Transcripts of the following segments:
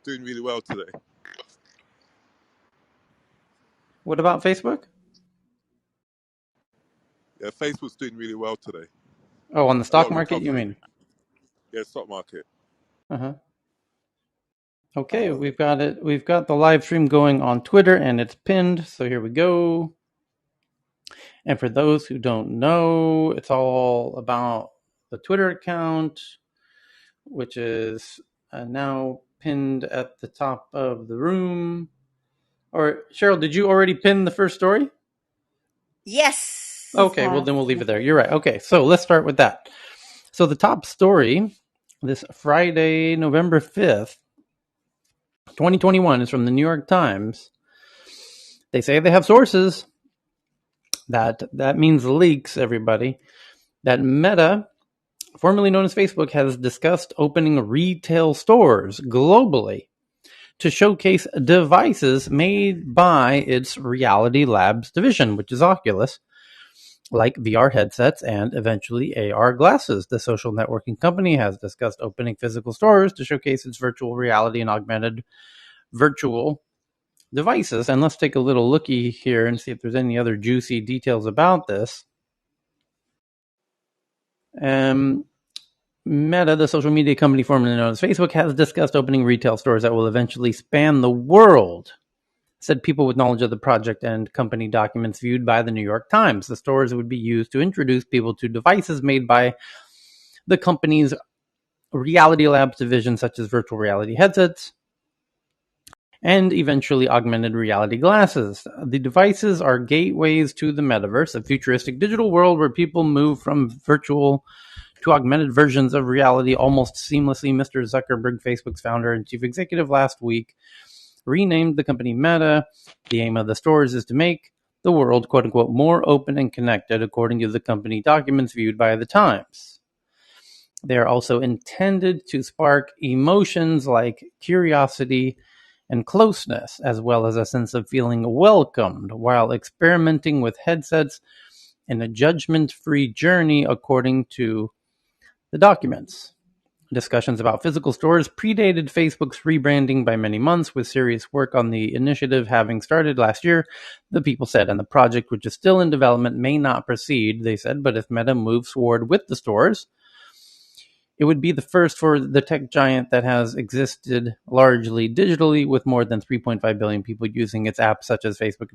doing really well today. What about Facebook? Yeah, Facebook's doing really well today. Oh, on the A lot stock of market, you recovery. mean? Yeah, stock market. Uh-huh. Okay, we've got it. We've got the live stream going on Twitter, and it's pinned. So here we go. And for those who don't know, it's all about the Twitter account, which is now pinned at the top of the room. Or Cheryl, did you already pin the first story? Yes. Okay, well then we'll leave it there. You're right. Okay, so let's start with that. So the top story this Friday, November 5th, 2021 is from the New York Times. They say they have sources. That means leaks, everybody. That Meta, formerly known as Facebook, has discussed opening retail stores globally to showcase devices made by its Reality Labs division, which is Oculus, like VR headsets and eventually AR glasses. The social networking company has discussed opening physical stores to showcase its virtual reality and augmented virtual devices. And let's take a little looky here and see if there's any other juicy details about this. Meta, the social media company formerly known as Facebook, has discussed opening retail stores that will eventually span the world, said people with knowledge of the project and company documents viewed by the New York Times. The stores would be used to introduce people to devices made by the company's Reality Labs division, such as virtual reality headsets and eventually augmented reality glasses. The devices are gateways to the metaverse, a futuristic digital world where people move from virtual to augmented versions of reality almost seamlessly. Mr. Zuckerberg, Facebook's founder and chief executive, last week renamed the company Meta. The aim of the stores is to make the world, quote unquote, more open and connected, according to the company documents viewed by the Times. They are also intended to spark emotions like curiosity and closeness, as well as a sense of feeling welcomed while experimenting with headsets in a judgment-free journey, according to the documents. Discussions about physical stores predated Facebook's rebranding by many months, with serious work on the initiative having started last year, the people said, and the project, which is still in development, may not proceed, they said, but if Meta moves forward with the stores, it would be the first for the tech giant that has existed largely digitally, with more than 3.5 billion people using its apps, such as Facebook,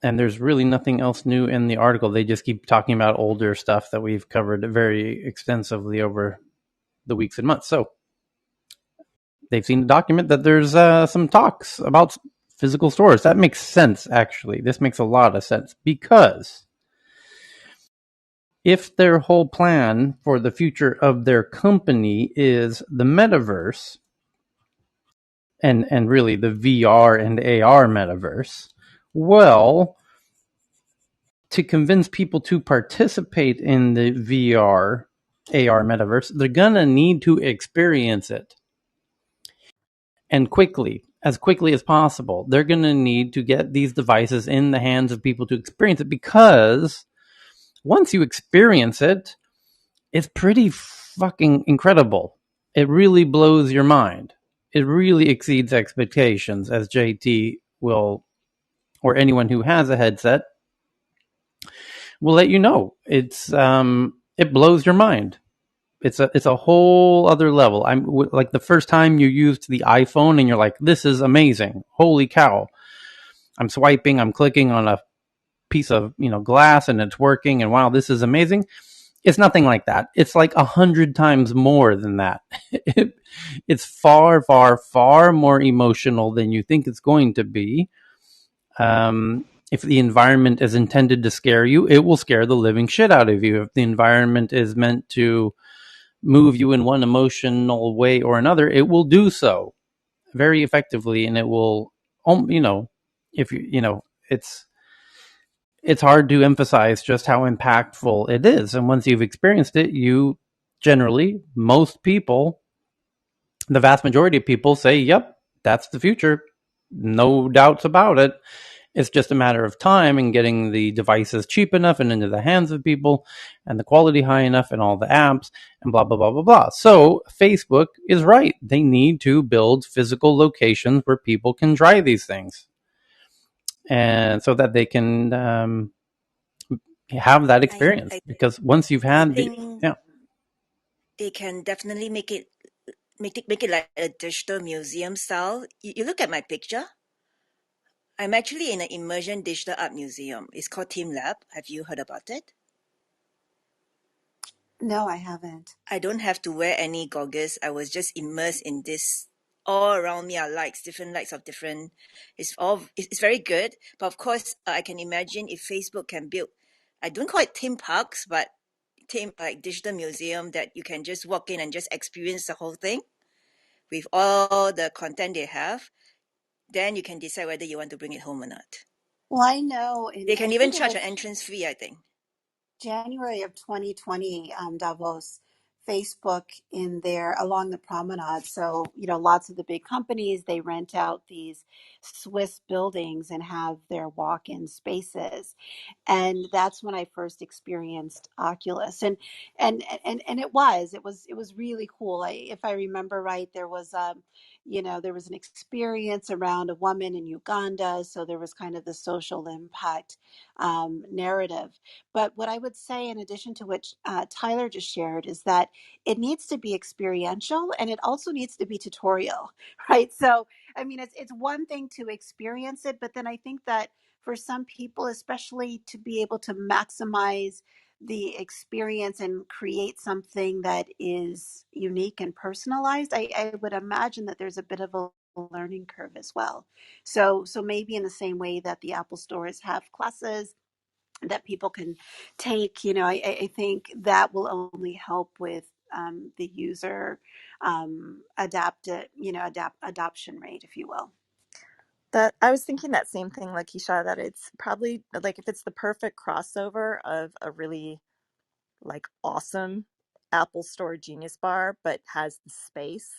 And there's really nothing else new in the article. They just keep talking about older stuff that we've covered very extensively over the weeks and months. So they've seen the document that there's some talks about physical stores. That makes sense, actually. This makes a lot of sense, because if their whole plan for the future of their company is the metaverse, and really the VR and AR metaverse, well, to convince people to participate in the VR AR metaverse, they're gonna need to experience it, and as quickly as possible. They're gonna need to get these devices in the hands of people to experience it, because once you experience it, it's pretty fucking incredible. It really blows your mind. It really exceeds expectations, as JT will, or anyone who has a headset will let you know. It blows your mind. It's a whole other level. I'm like, the first time you used the iPhone and you're like, this is amazing. Holy cow. I'm swiping, I'm clicking on a piece of, glass, and it's working, and wow, this is amazing. It's nothing like that. It's like 100 times more than that. It's far, far, far more emotional than you think it's going to be. If the environment is intended to scare you, it will scare the living shit out of you. If the environment is meant to move you in one emotional way or another, it will do so very effectively, and it will, if it's hard to emphasize just how impactful it is. And once you've experienced it, most people, the vast majority of people say, yep, that's the future. No doubts about it. It's just a matter of time and getting the devices cheap enough and into the hands of people and the quality high enough and all the apps and blah, blah, blah, blah, blah. So Facebook is right. They need to build physical locations where people can try these things, and so that they can have that I experience. I Because once you've I had the, think yeah, they can definitely make it like a digital museum style. You look at my picture. I'm actually in an immersion digital art museum. It's called Team Lab. Have you heard about it? No, I haven't. I don't have to wear any goggles. I was just immersed in this. All around me are lights, different lights of different. It's very good. But of course, I can imagine if Facebook can build. I don't call it theme parks, but theme like digital museum that you can just walk in and just experience the whole thing with all the content they have. Then you can decide whether you want to bring it home or not. Well, I know They I can even think it charge was an entrance fee, I think. January of 2020, Davos, Facebook in there along the promenade. So, lots of the big companies, they rent out these Swiss buildings and have their walk-in spaces. And that's when I first experienced Oculus. And it was really cool. If I remember right, there was an experience around a woman in Uganda. So there was kind of the social impact narrative. But what I would say, in addition to what Tyler just shared, is that it needs to be experiential and it also needs to be tutorial, right? So, I mean, it's one thing to experience it, but then I think that for some people, especially to be able to maximize the experience and create something that is unique and personalized, I would imagine that there's a bit of a learning curve as well. So maybe in the same way that the Apple stores have classes that people can take, I think that will only help with the user adoption rate, if you will. That I was thinking that same thing, like Keisha, that it's probably like if it's the perfect crossover of a really like awesome Apple Store Genius Bar, but has the space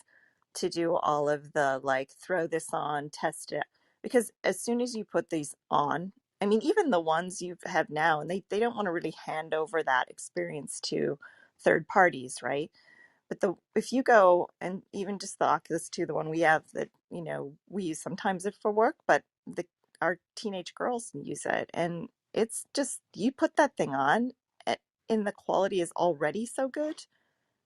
to do all of the like throw this on, test it. Because as soon as you put these on, I mean, even the ones you have now, and they don't want to really hand over that experience to third parties, right? But the if you go and even just the Oculus 2, the one we have that, we use sometimes it for work, but our teenage girls use it. And it's just, you put that thing on and the quality is already so good.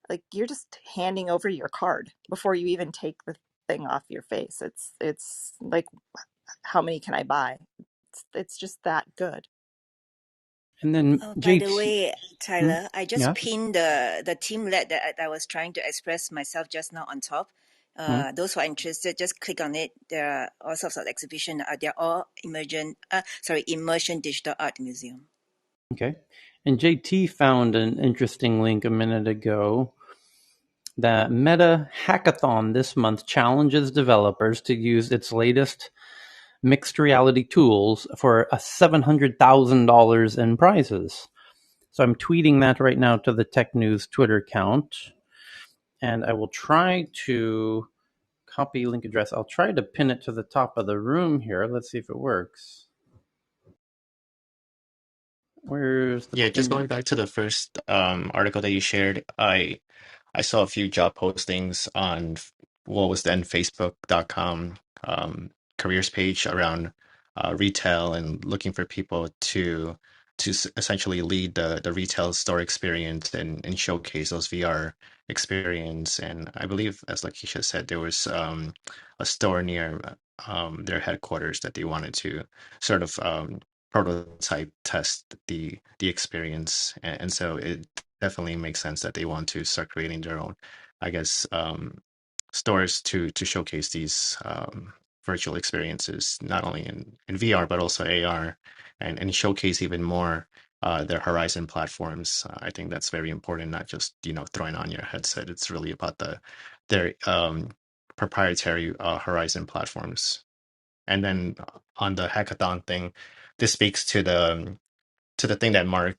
Like you're just handing over your card before you even take the thing off your face. It's like, how many can I buy? It's just that good. and then By the JT, way, Tyler, I just yeah, pinned the team led that I was trying to express myself just now on top. Those who are interested, just click on it. There are all sorts of exhibition. They're all immersion digital art museum. okay. And JT found an interesting link a minute ago. The Meta Hackathon this month challenges developers to use its latest mixed reality tools for a $700,000 in prizes. So I'm tweeting that right now to the Tech News Twitter account, and I will try to copy link address. I'll try to pin it to the top of the room here. Let's see if it works. Where's the Yeah, just pin? going back to the first article that you shared, I saw a few job postings on what was then Facebook.com careers page around retail and looking for people to essentially lead the retail store experience and showcase those VR experience. And I believe, as Lakeisha said, there was a store near their headquarters that they wanted to sort of prototype test the experience, and so it definitely makes sense that they want to start creating their own, I guess, stores to showcase these virtual experiences, not only in VR but also AR, and showcase even more their Horizon platforms. I think that's very important. Not just throwing on your headset. It's really about their proprietary Horizon platforms. And then on the hackathon thing, this speaks to the thing that Mark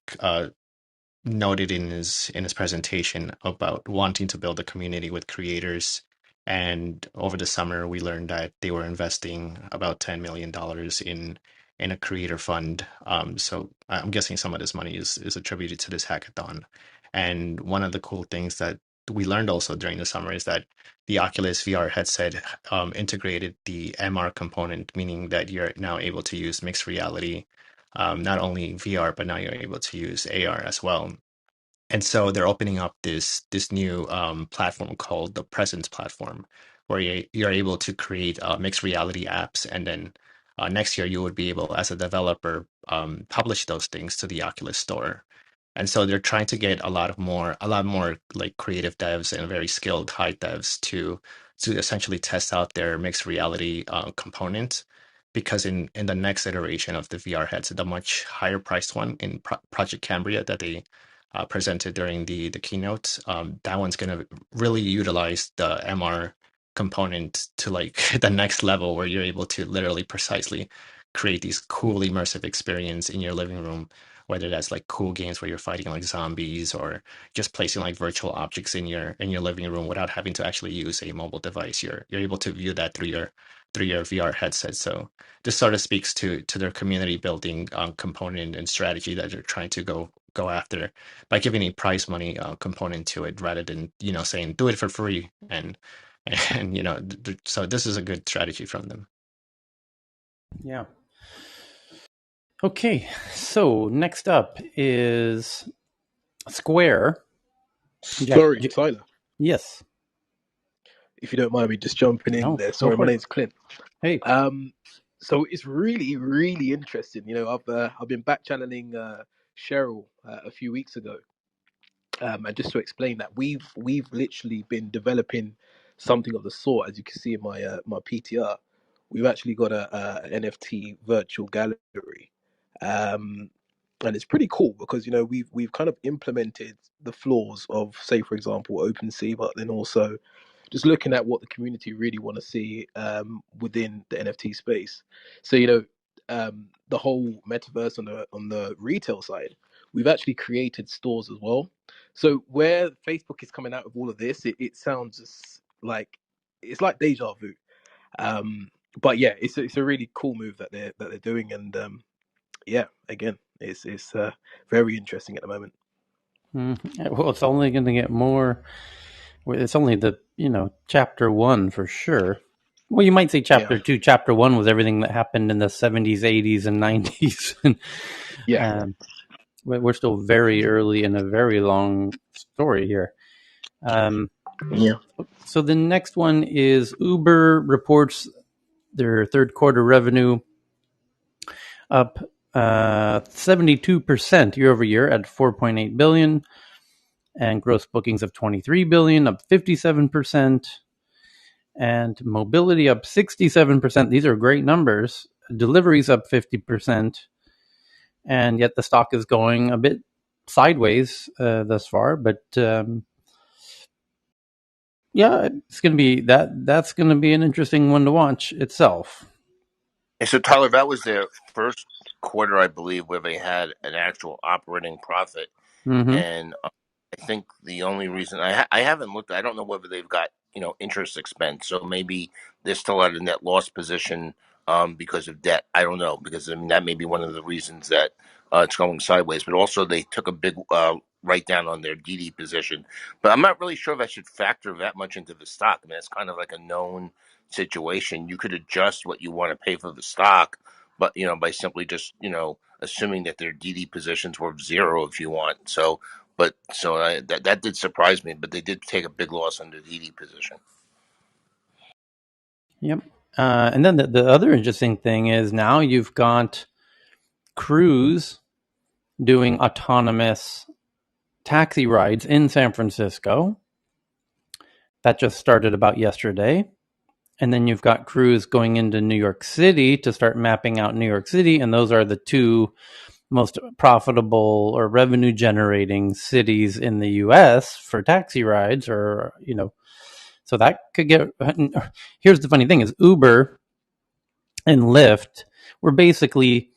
noted in his presentation about wanting to build a community with creators. And over the summer, we learned that they were investing about $10 million in in a creator fund. So I'm guessing some of this money is attributed to this hackathon. And one of the cool things that we learned also during the summer is that the Oculus VR headset integrated the MR component, meaning that you're now able to use mixed reality, not only VR, but now you're able to use AR as well. And so they're opening up this new platform called the Presence platform, where you're able to create mixed reality apps, and then next year you would be able, as a developer, publish those things to the Oculus Store. And so they're trying to get a lot more like creative devs and very skilled high devs to essentially test out their mixed reality component, because in the next iteration of the VR headset, the much higher priced one in Project Cambria that they presented during the keynote. That one's going to really utilize the MR component to like the next level, where you're able to literally precisely create these cool immersive experience in your living room, whether that's like cool games where you're fighting like zombies, or just placing like virtual objects in your living room without having to actually use a mobile device. You're able to view that through your VR headset. So this sort of speaks to their community building component and strategy that they're trying to go after by giving a prize money component to it, rather than saying do it for free. And so this is a good strategy from them. Yeah. Okay, so next up is Square. Sorry, Tyler. Yes. If you don't mind me just jumping in No, there. go Sorry, for my it. name's Clint. Hey. So it's really, really interesting. I've been back channeling Cheryl a few weeks ago, and just to explain that we've literally been developing something of the sort. As you can see in my PTR, we've actually got a NFT virtual gallery, and it's pretty cool because we've kind of implemented the flaws of, say, for example, OpenSea, but then also just looking at what the community really want to see within the NFT space. So the whole metaverse on the retail side, we've actually created stores as well. So where Facebook is coming out of all of this, it sounds just like it's like deja vu. But yeah, it's a really cool move that they're doing, and yeah, again, it's very interesting at the moment. Well, it's only going to get more. It's only the chapter 1 for sure. Well, you might say chapter 2. Chapter 1 was everything that happened in the 70s, 80s, and 90s. Yeah. We're still very early in a very long story here. Yeah. So the next one is Uber reports their third quarter revenue up 72% year over year at $4.8 billion, and gross bookings of $23 billion, up 57%, and mobility up 67%. These are great numbers. Deliveries up 50%, and yet the stock is going a bit sideways thus far. But yeah, it's going to be that's going to be an interesting one to watch itself. And so, Tyler, that was their first quarter, I believe, where they had an actual operating profit. Mm-hmm. And I think the only reason I haven't looked, I don't know whether they've got interest expense. So maybe they're still at a net loss position because of debt. I don't know, because that may be one of the reasons that it's going sideways. But also they took a big write down on their DD position. But I'm not really sure if I should factor that much into the stock. I mean, it's kind of like a known situation. You could adjust what you want to pay for the stock, but by simply just assuming that their DD positions were zero if you want. So that did surprise me, but they did take a big loss on the DD position. Yep. And then the other interesting thing is now you've got Cruise doing autonomous taxi rides in San Francisco. That just started about yesterday. And then you've got Cruise going into New York City to start mapping out New York City. And those are the two most profitable or revenue generating cities in the US for taxi rides, or, so that could get. Here's the funny thing is Uber and Lyft were basically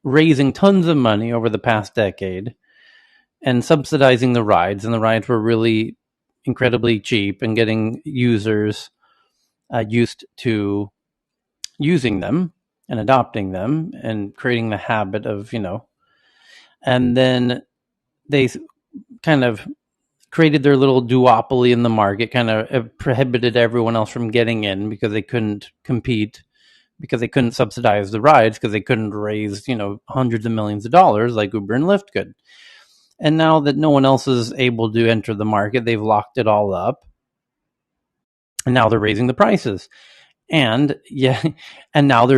raising tons of money over the past decade and subsidizing the rides, and the rides were really incredibly cheap and getting users used to using them. and adopting them and creating the habit of, and then they kind of created their little duopoly in the market, kind of prohibited everyone else from getting in because they couldn't compete, because they couldn't subsidize the rides, because they couldn't raise, hundreds of millions of dollars like Uber and Lyft could. And now that no one else is able to enter the market, they've locked it all up. And now they're raising the prices. And and now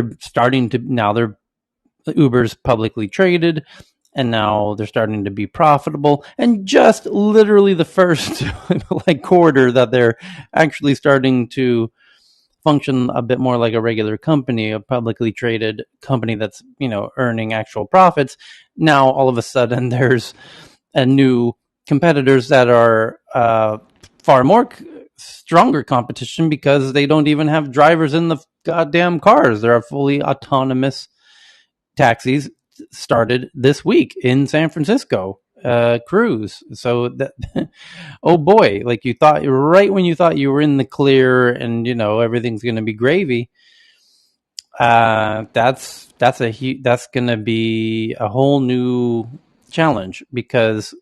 Uber's publicly traded, and now they're starting to be profitable. And just literally the first quarter that they're actually starting to function a bit more like a regular company, a publicly traded company that's, earning actual profits. Now all of a sudden there's a new competitors that are far more stronger competition, because they don't even have drivers in the goddamn cars. There are fully autonomous taxis started this week in San Francisco, Cruise. So that, oh boy, like you thought, right when you thought you were in the clear and everything's going to be gravy, that's going to be a whole new challenge, because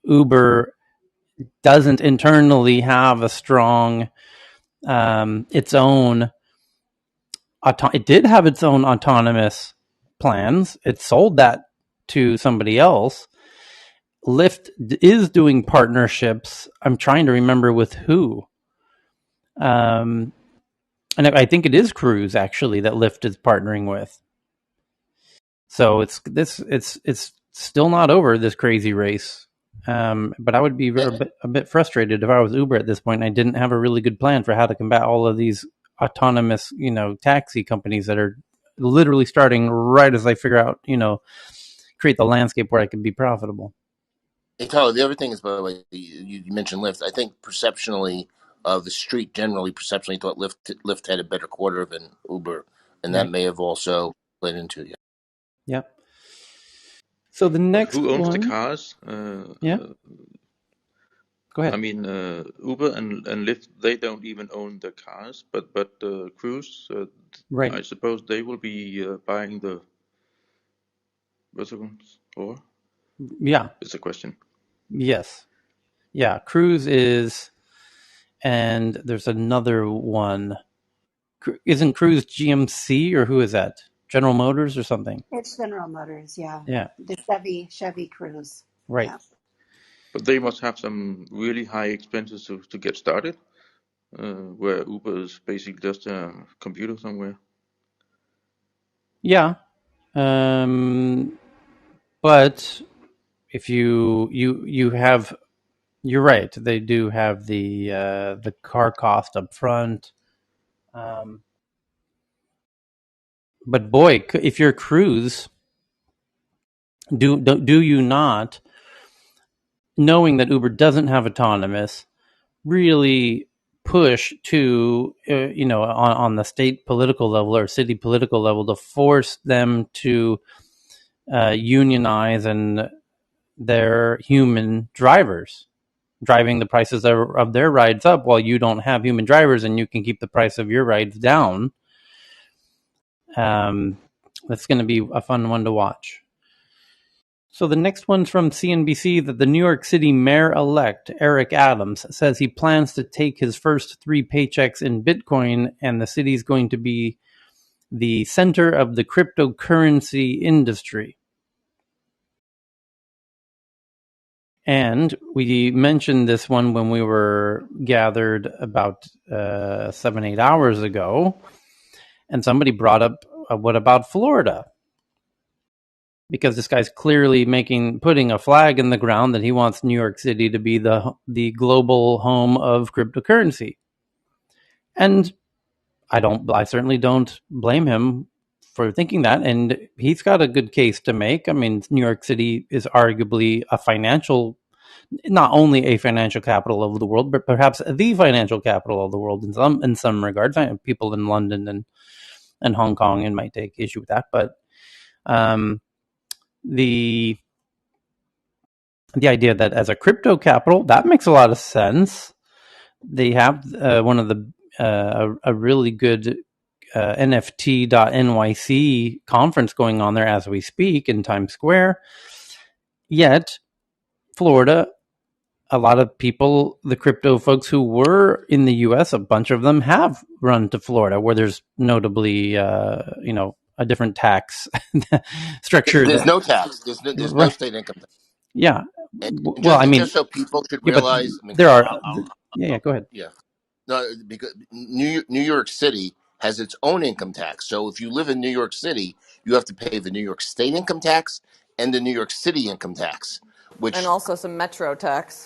Uber doesn't internally have a strong its own it did have its own autonomous plans. It sold that to somebody else. Lyft is doing partnerships. I'm trying to remember with who. And I think it is Cruise actually that Lyft is partnering with. So it's still not over, this crazy race. But I would be a bit frustrated if I was Uber at this point and I didn't have a really good plan for how to combat all of these autonomous, taxi companies that are literally starting right as I figure out, create the landscape where I can be profitable. Hey, Tyler, the other thing is, by the way, you mentioned Lyft. I think perceptionally, the street generally perceptionally thought Lyft had a better quarter than Uber, and that may have also played into it. Yeah. So the next Who owns the one, cars? yeah, go ahead. I mean, Uber and Lyft, they don't even own the cars, but Cruise, Right. I suppose they will be buying the vehicles, or Yeah. it's a question. Yes. Yeah. Cruise is, and there's another one. Isn't Cruise GMC, or who is that? General Motors or something? It's General Motors, yeah. Yeah. The Chevy Cruise. Right. Yeah. But they must have some really high expenses to get started, where Uber is basically just a computer somewhere. Yeah. But if you have, you're right. They do have the car cost up front. But boy, if you're Cruise, do you not, knowing that Uber doesn't have autonomous, really push to on the state political level or city political level to force them to unionize and their human drivers, driving the prices of their rides up while you don't have human drivers and you can keep the price of your rides down. That's going to be a fun one to watch. So the next one's from CNBC, that the New York City mayor-elect, Eric Adams, says he plans to take his first 3 paychecks in Bitcoin, and the city's going to be the center of the cryptocurrency industry. And we mentioned this one when we were gathered about 7-8 hours ago, and somebody brought up, what about Florida? Because this guy's clearly putting a flag in the ground that he wants New York City to be the global home of cryptocurrency. And I certainly don't blame him for thinking that. And he's got a good case to make. I mean, New York City is arguably not only a financial capital of the world, but perhaps the financial capital of the world in some regards. People in London and Hong Kong might take issue with that, but the idea that as a crypto capital, that makes a lot of sense. They have one of the a really good NFT.NYC conference going on there as we speak in Times Square. Yet, Florida, a lot of people, the crypto folks who were in the U.S., a bunch of them have run to Florida, where there's notably, a different tax structure. There's That no tax. There's no right, state income tax. yeah. And Well, I just mean, so people should yeah, but realize, I mean, there because are, yeah. Go ahead. yeah, no, because New York City has its own income tax. So if you live in New York City, you have to pay the New York State income tax and the New York City income tax. And Which also some metro tax.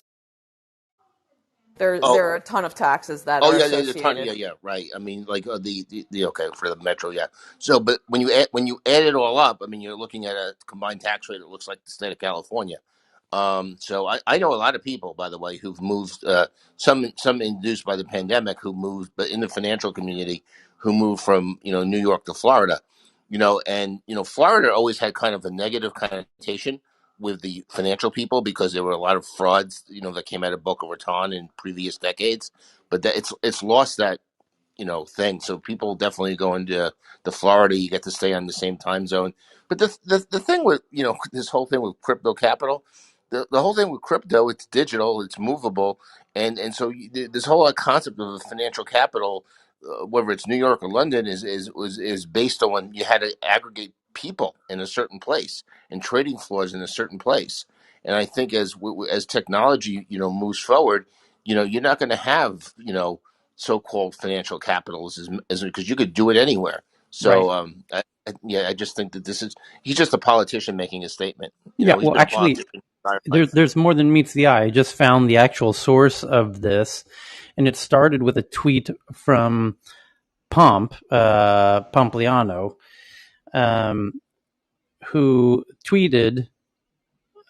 There oh are a ton of taxes that oh are yeah, there's a ton. associated. Yeah, right. I mean, like the okay for the metro, yeah. So, but when you add it all up, I mean, you're looking at a combined tax rate that looks like the state of California. So I know a lot of people, by the way, who've moved. Some induced by the pandemic, who moved, but in the financial community, who moved from New York to Florida. And Florida always had kind of a negative connotation with the financial people because there were a lot of frauds, that came out of Boca Raton in previous decades. But that it's lost that thing. So people definitely go into Florida. You get to stay on the same time zone. But the thing with this whole thing with crypto capital, the whole thing with crypto, it's digital, it's movable, and so this whole concept of a financial capital, whether it's New York or London, is based on you had to aggregate people in a certain place and trading floors in a certain place. And I think as technology moves forward, you're not going to have so-called financial capitals as because you could do it anywhere. Right. So I just think that he's just a politician making a statement. Yeah. He's Well, been a actually, politician his entire life. there's more than meets the eye. I just found the actual source of this, and it started with a tweet from Pompliano, who tweeted,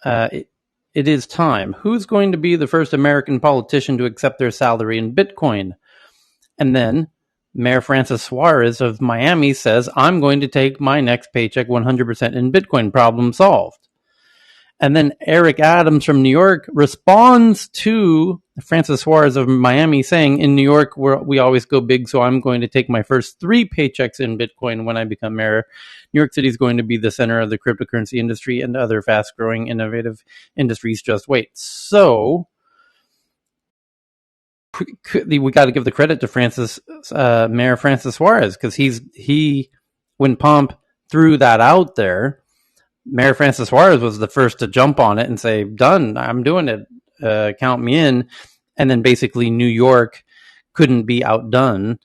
it is time. Who's going to be the first American politician to accept their salary in Bitcoin? And then Mayor Francis Suarez of Miami says, I'm going to take my next paycheck 100% in Bitcoin. Problem solved. And then Eric Adams from New York responds to Francis Suarez of Miami saying, in New York, we always go big, so I'm going to take my first 3 paychecks in Bitcoin when I become mayor. New York City is going to be the center of the cryptocurrency industry and other fast-growing, innovative industries. Just wait. So we got to give the credit to Mayor Francis Suarez, because when Pomp threw that out there, Mayor Francis Suarez was the first to jump on it and say, done, I'm doing it, count me in. And then basically New York couldn't be outdone.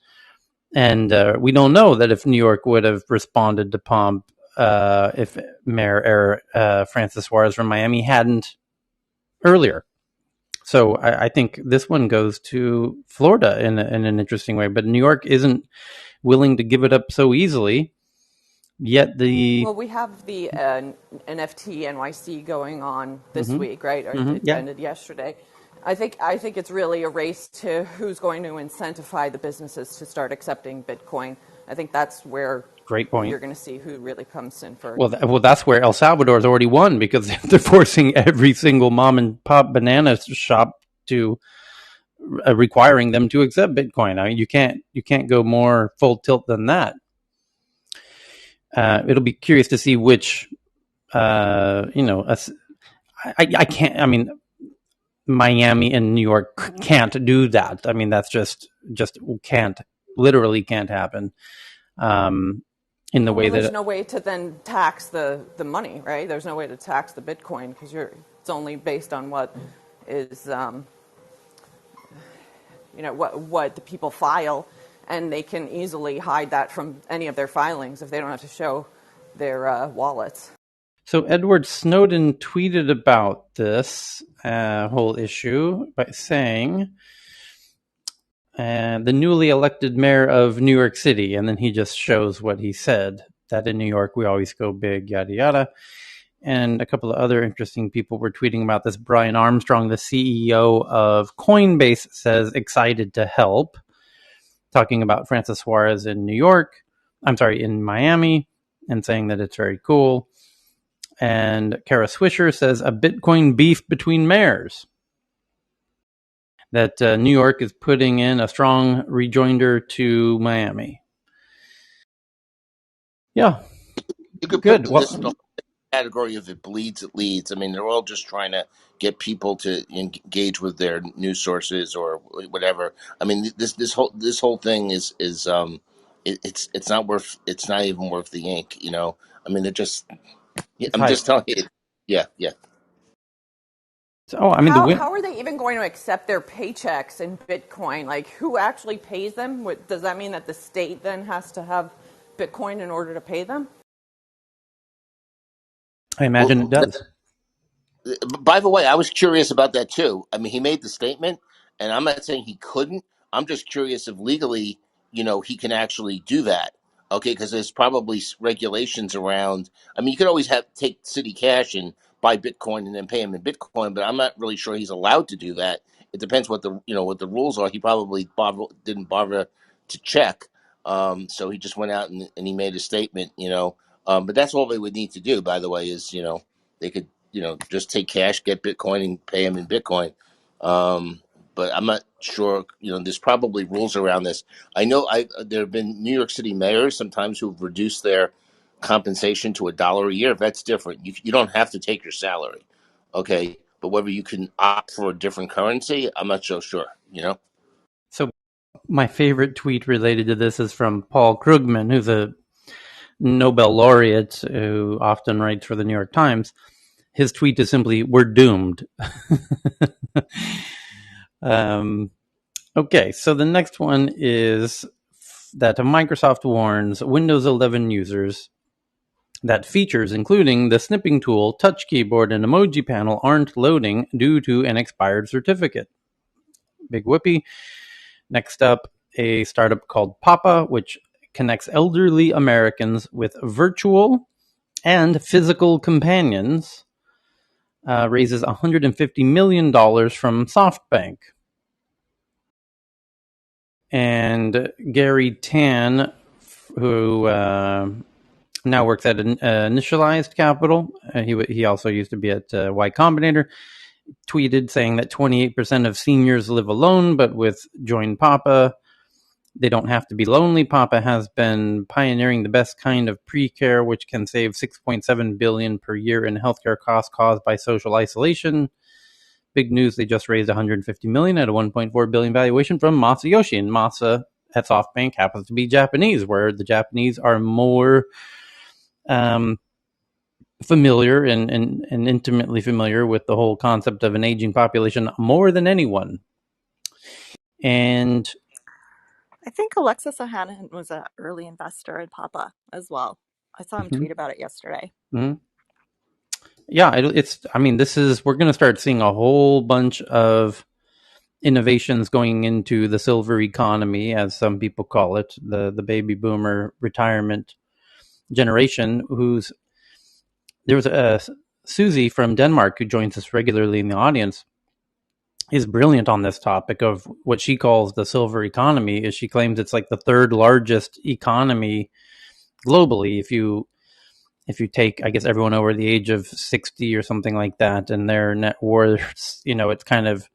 And we don't know that if New York would have responded to Pomp, if Mayor Francis Suarez from Miami hadn't earlier. So I think this one goes to Florida in an interesting way. But New York isn't willing to give it up so easily. Yet Well, we have the NFT NYC going on this week, right? It yeah, ended yesterday. I think it's really a race to who's going to incentivize the businesses to start accepting Bitcoin. I think that's where great point. you're going to see who really comes in first. Well, that's where El Salvador's already won, because they're forcing every single mom and pop banana shop to requiring them to accept Bitcoin. I mean, you can't go more full tilt than that. It'll be curious to see which, I can't. I mean, Miami and New York can't do that. I mean, that's just literally can't happen. In the way there's that no way to then tax the money, right? There's no way to tax the Bitcoin because it's only based on what is what the people file, and they can easily hide that from any of their filings if they don't have to show their wallets. So Edward Snowden tweeted about this whole issue by saying, the newly elected mayor of New York City, and then he just shows what he said, that in New York we always go big, yada yada. And a couple of other interesting people were tweeting about this. Brian Armstrong, the CEO of Coinbase, says excited to help, talking about Francis Suarez in in Miami, and saying that it's very cool. And Kara Swisher says a Bitcoin beef between mayors, that New York is putting in a strong rejoinder to Miami. Yeah, You could put good. this Well, in the category of it bleeds, it leads. I mean, they're all just trying to get people to engage with their news sources or whatever. I mean, this whole thing it's not worth, it's not even worth the ink. You know, I mean, they're just. it's I'm hype. just telling you. Yeah, yeah. So, I mean, the How win. are they even going to accept their paychecks in Bitcoin? Like, who actually pays them? Does that mean that the state then has to have Bitcoin in order to pay them? I imagine it Well, does. by the way, I was curious about that too. I mean, he made the statement, and I'm not saying he couldn't. I'm just curious if legally, he can actually do that. Okay, because there's probably regulations around. I mean, you could always have take city cash and buy Bitcoin and then pay him in Bitcoin, but I'm not really sure he's allowed to do that. It depends what the rules are. He probably didn't bother to check, so he just went out and he made a statement. But that's all they would need to do. By the way, is they could just take cash, get Bitcoin, and pay them in Bitcoin. Um, but I'm not sure. There's probably rules around this. I know there have been New York City mayors sometimes who've reduced their compensation to $1 a year. That's different. You don't have to take your salary, okay? But whether you can opt for a different currency, I'm not so sure. So, my favorite tweet related to this is from Paul Krugman, who's a Nobel laureate who often writes for the New York Times. His tweet is simply, "We're doomed." um, okay, so the next one is that Microsoft warns Windows 11 users that features, including the snipping tool, touch keyboard, and emoji panel, aren't loading due to an expired certificate. Big whoopee. Next up, a startup called Papa, which connects elderly Americans with virtual and physical companions, raises $150 million from SoftBank. And Gary Tan, who now works at Initialized Capital, he also used to be at Y Combinator, tweeted saying that 28% of seniors live alone, but with Join Papa, they don't have to be lonely. Papa has been pioneering the best kind of pre-care, which can save $6.7 billion per year in healthcare costs caused by social isolation. Big news, they just raised $150 million at a $1.4 billion valuation from Masayoshi. And Masa at SoftBank happens to be Japanese, where the Japanese are more familiar and intimately familiar with the whole concept of an aging population more than anyone. And I think Alexis Ohanian was an early investor in Papa as well. I saw him tweet about it yesterday. Yeah, it's. I mean, we're going to start seeing a whole bunch of innovations going into the silver economy, as some people call it, the baby boomer retirement generation. There was a Susie from Denmark who joins us regularly in the audience, is brilliant on this topic of what she calls the silver economy. Is she claims it's like the third largest economy globally if you take, I guess, everyone over the age of 60 or something like that, and their net worth, it's kind of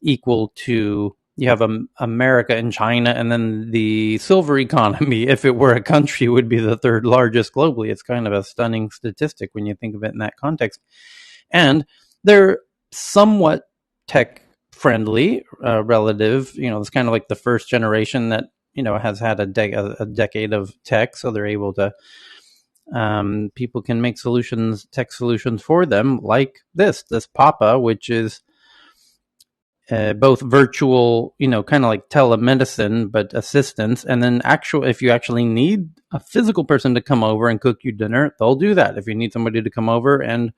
equal to, you have America and China, and then the silver economy, if it were a country, would be the third largest globally. It's kind of a stunning statistic when you think of it in that context. And they're somewhat tech friendly relative. It's kind of like the first generation that has had a decade of tech, so they're able to people can make tech solutions for them, like this Papa, which is both virtual, kind of like telemedicine, but assistance. And then if you actually need a physical person to come over and cook you dinner, they'll do that. If you need somebody to come over and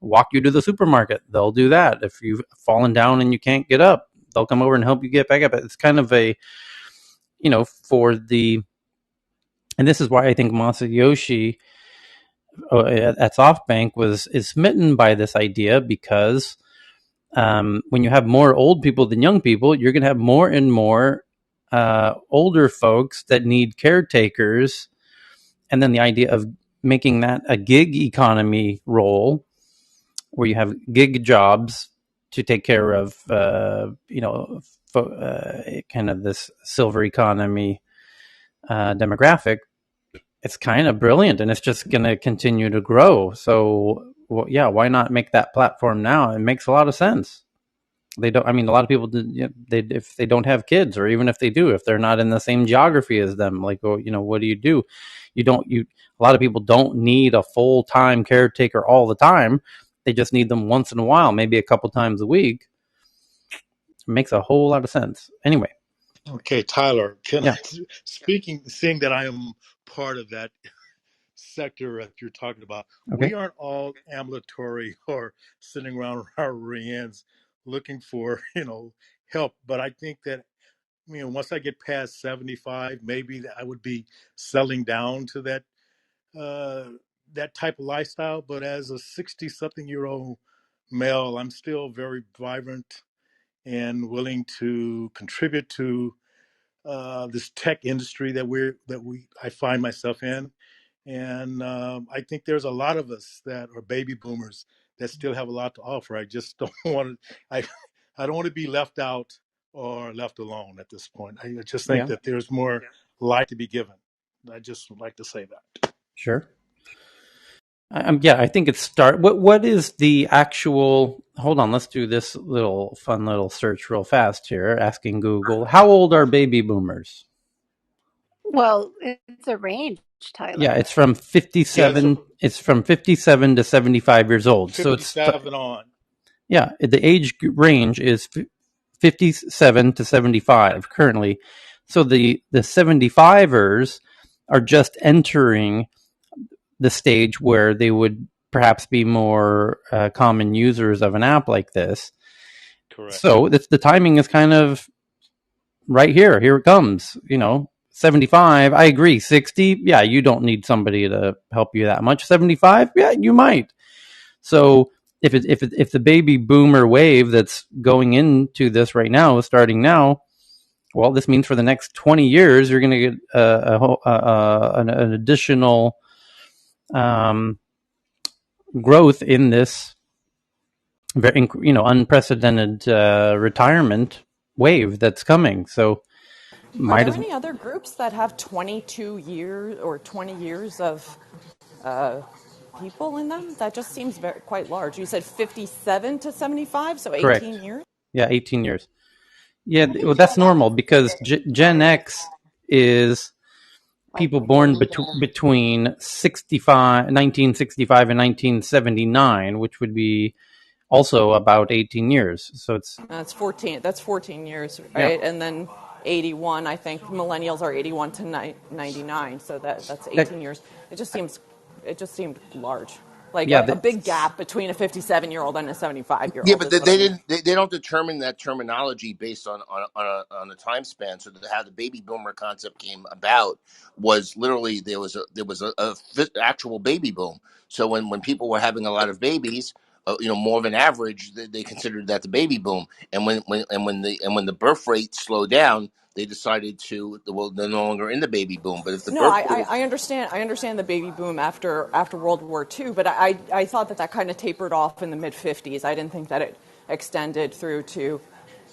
walk you to the supermarket, they'll do that. If you've fallen down and you can't get up, they'll come over and help you get back up. It's kind of a, and this is why I think Masayoshi at SoftBank is smitten by this idea, because when you have more old people than young people, you're going to have more and more older folks that need caretakers. And then the idea of making that a gig economy role, where you have gig jobs to take care of, kind of this silver economy demographic, it's kind of brilliant, and it's just going to continue to grow. So, well, yeah, why not make that platform now? It makes a lot of sense. They don't. I mean, a lot of people, if they don't have kids, or even if they do, if they're not in the same geography as them, like, well, what do? You don't. A lot of people don't need a full time caretaker all the time. They just need them once in a while, maybe a couple times a week. It makes a whole lot of sense. Anyway, Okay, Tyler, yeah, seeing that I am part of that sector that you're talking about, okay, we aren't all ambulatory or sitting around our rear ends looking for, help. But I think that, once I get past 75, maybe I would be settling down to uh, that type of lifestyle. But as a 60-something-year-old male, I'm still very vibrant and willing to contribute to this tech industry I find myself in, and I think there's a lot of us that are baby boomers that still have a lot to offer. I just don't want to. I don't want to be left out or left alone at this point. I just think yeah, that there's more life to be given. I just would like to say that. sure. Yeah, I think it's start. What is the actual? Hold on, let's do this little fun little search real fast here. Asking Google, how old are baby boomers? Well, it's a range, Yeah, Tyler. it's from Yeah, it's a 57. It's from 57 to 75 years old. So 57 on. yeah, the age range is 57 to 75 currently. So the 75ers are just entering the stage where they would perhaps be more common users of an app like this. Correct. So the timing is kind of right here. Here it comes. 75. I agree. 60. Yeah, you don't need somebody to help you that much. 75. Yeah, you might. So if the baby boomer wave that's going into this right now is starting now, well, this means for the next 20 years you're going to get an additional growth in this very unprecedented retirement wave that's coming. So Are might there as any other groups that have 22 years or 20 years of people in them? That just seems quite large. You said 57 to 75, so correct. 18 years? Yeah, 18 years. Yeah, well, that's normal because Gen X is Like people born older. between 1965 and 1979, which would be also about 18 years. So it's, That's 14. That's 14 years, yeah, right? And then 81. I think millennials are 81 to 99. So that's that, 18 years. It just seemed large, like yeah, a big gap between a 57-year-old and a 75 year Yeah, old but is they, what I they mean. didn't. They don't determine that terminology based on a time span. So how the baby boomer concept came about was literally there was a actual baby boom. So when people were having a lot of babies, more of an average, they considered that the baby boom. And when the birth rate slowed down, they decided they're no longer in the baby boom. But if the No, birth rate is I understand. I understand the baby boom after World War II, but I thought that kind of tapered off in the mid 50s. I didn't think that it extended through to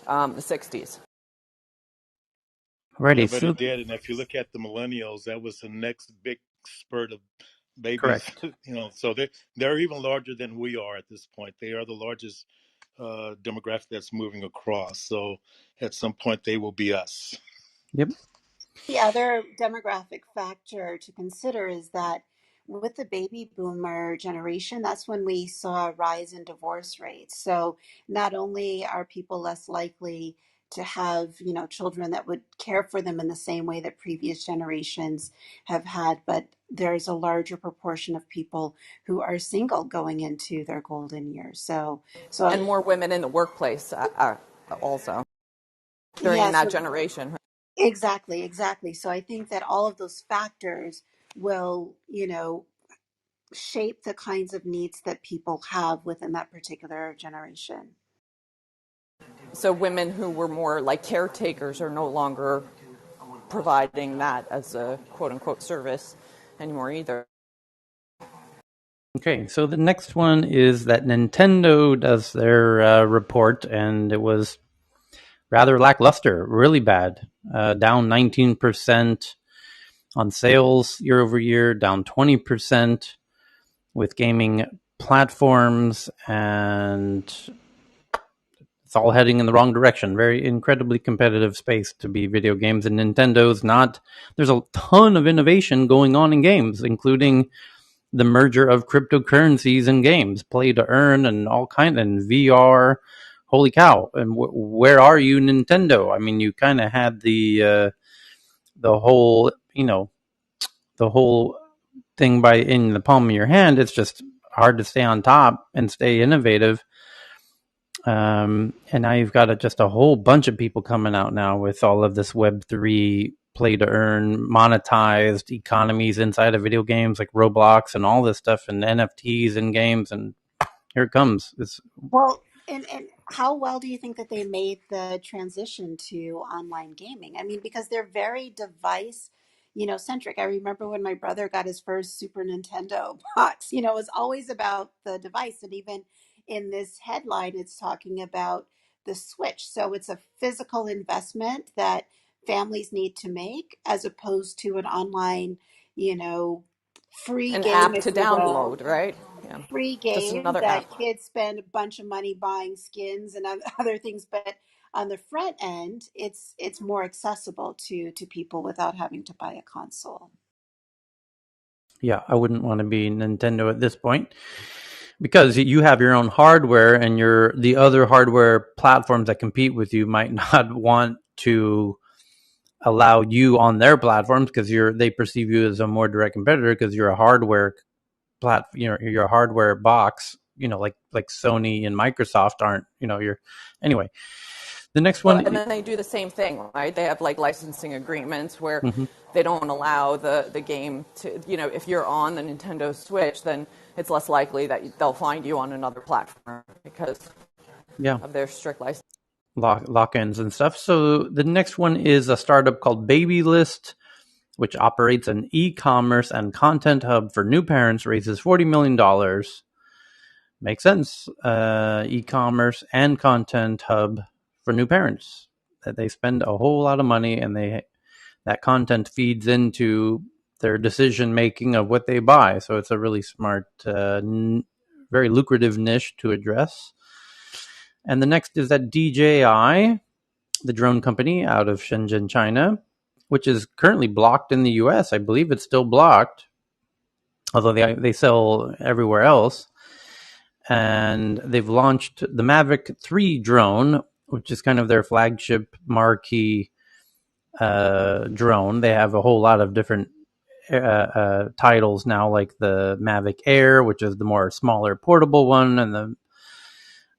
the 60s. Yeah, already. but So it did. And if you look at the millennials, that was the next big spurt of babies. correct. So they're even larger than we are at this point. They are the largest demographic that's moving across. So at some point, they will be us. Yep. The other demographic factor to consider is that with the baby boomer generation, that's when we saw a rise in divorce rates. So not only are people less likely to have, children that would care for them in the same way that previous generations have had, but there's a larger proportion of people who are single going into their golden years. So And more women in the workplace also during yeah, that so generation. exactly, exactly. So I think that all of those factors will, shape the kinds of needs that people have within that particular generation. So women who were more like caretakers are no longer providing that as a quote unquote service anymore either. Okay, so the next one is that Nintendo does their report, and it was rather lackluster, really bad, down 19% on sales year over year, down 20% with gaming platforms, and it's all heading in the wrong direction. Very incredibly competitive space to be video games, and Nintendo's not. There's a ton of innovation going on in games, including the merger of cryptocurrencies and games, play to earn, and all kind, and VR. Holy cow! And where are you, Nintendo? I mean, you kind of had the whole, the whole thing by in the palm of your hand. It's just hard to stay on top and stay innovative. And now you've got just a whole bunch of people coming out now with all of this Web3 play to earn, monetized economies inside of video games like Roblox and all this stuff, and NFTs in games. And here it comes. Well, and how well do you think that they made the transition to online gaming? I mean, because they're very device, centric. I remember when my brother got his first Super Nintendo box, it was always about the device. And even in this headline, it's talking about the Switch. So it's a physical investment that families need to make as opposed to an online, you know, free An game, app if to you will, download, right? Yeah, free just game another app. that kids spend a bunch of money buying skins and other things, but on the front end it's more accessible to people without having to buy a console. Yeah, I wouldn't want to be Nintendo at this point, because you have your own hardware, and the other hardware platforms that compete with you might not want to allow you on their platforms because they perceive you as a more direct competitor because you're a hardware you're a hardware box, like Sony and Microsoft aren't, you're anyway. The next Well, one. and then they do the same thing, right? They have like licensing agreements where Mhm. they don't allow the game to, if you're on the Nintendo Switch, then it's less likely that they'll find you on another platform because Yeah, of their strict license. lock-ins and stuff. So the next one is a startup called Babylist, which operates an e-commerce and content hub for new parents, raises $40 million. Makes sense. E-commerce and content hub for new parents. That they spend a whole lot of money, and that content feeds into their decision making of what they buy. So it's a really smart, very lucrative niche to address. And the next is that DJI, the drone company out of Shenzhen, China, which is currently blocked in the US. I believe it's still blocked, although they sell everywhere else. And they've launched the Mavic 3 drone, which is kind of their flagship marquee drone. They have a whole lot of different titles now, like the Mavic Air, which is the more smaller portable one, and the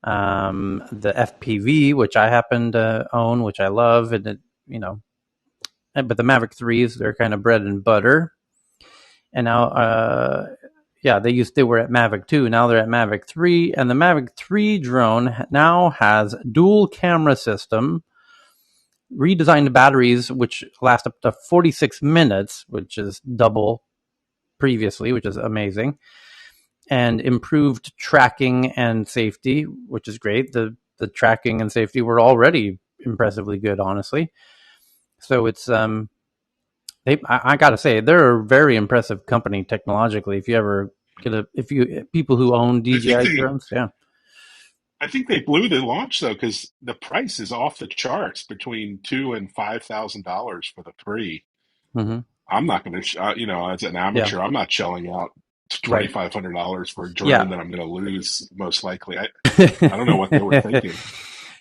FPV, which I happen to own, which I love, and but the Mavic 3s, they're kind of bread and butter. And now, they were at Mavic 2. Now they're at Mavic 3, and the Mavic 3 drone now has dual camera system, redesigned batteries, which last up to 46 minutes, which is double previously, which is amazing, and improved tracking and safety, which is great. The tracking and safety were already impressively good, honestly. So it's I gotta say, they're a very impressive company technologically. If you ever people who own I think DJI they drones, yeah. I think they blew the launch though because the price is off the charts between $2,000 and $5,000 for the three. Mm-hmm. I'm not going to, as an Yeah, amateur, I'm not shelling out right. $2,500 for a drone Yeah. that I'm going to lose most likely. I don't know what they were thinking.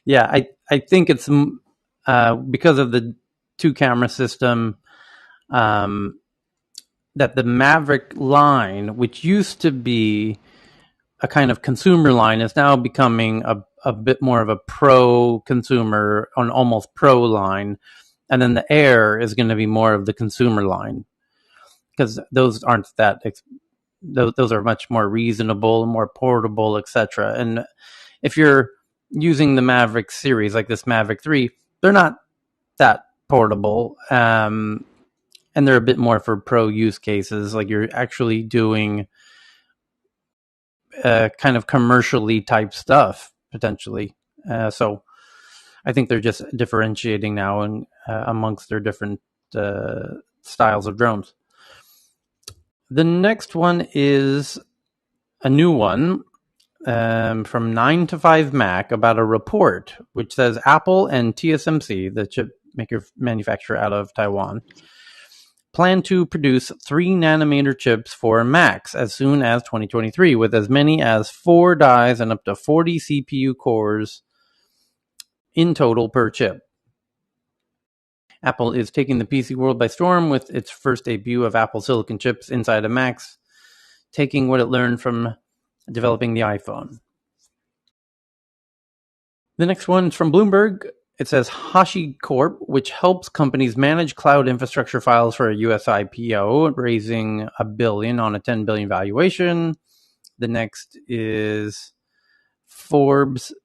Yeah, I think it's because of the two camera system, that the Maverick line, which used to be a kind of consumer line, is now becoming a bit more of a pro consumer, an almost pro line. And then the Air is going to be more of the consumer line, because those aren't those are much more reasonable, more portable, etc. And if you're using the Maverick series, like this Mavic 3, they're not that portable. And they're a bit more for pro use cases, like you're actually doing kind of commercially type stuff potentially. So I think they're just differentiating now and amongst their different styles of drones. The next one is a new one from 9 to 5 Mac about a report which says Apple and TSMC, the chip manufacturer out of Taiwan, plan to produce 3 nanometer chips for Macs as soon as 2023 with as many as 4 dies and up to 40 CPU cores in total per chip. Apple is taking the PC world by storm with its first debut of Apple silicon chips inside of Macs, taking what it learned from developing the iPhone. The next one is from Bloomberg. It says HashiCorp, which helps companies manage cloud infrastructure files for a US IPO, raising $1 billion on a $10 billion valuation. The next is Forbes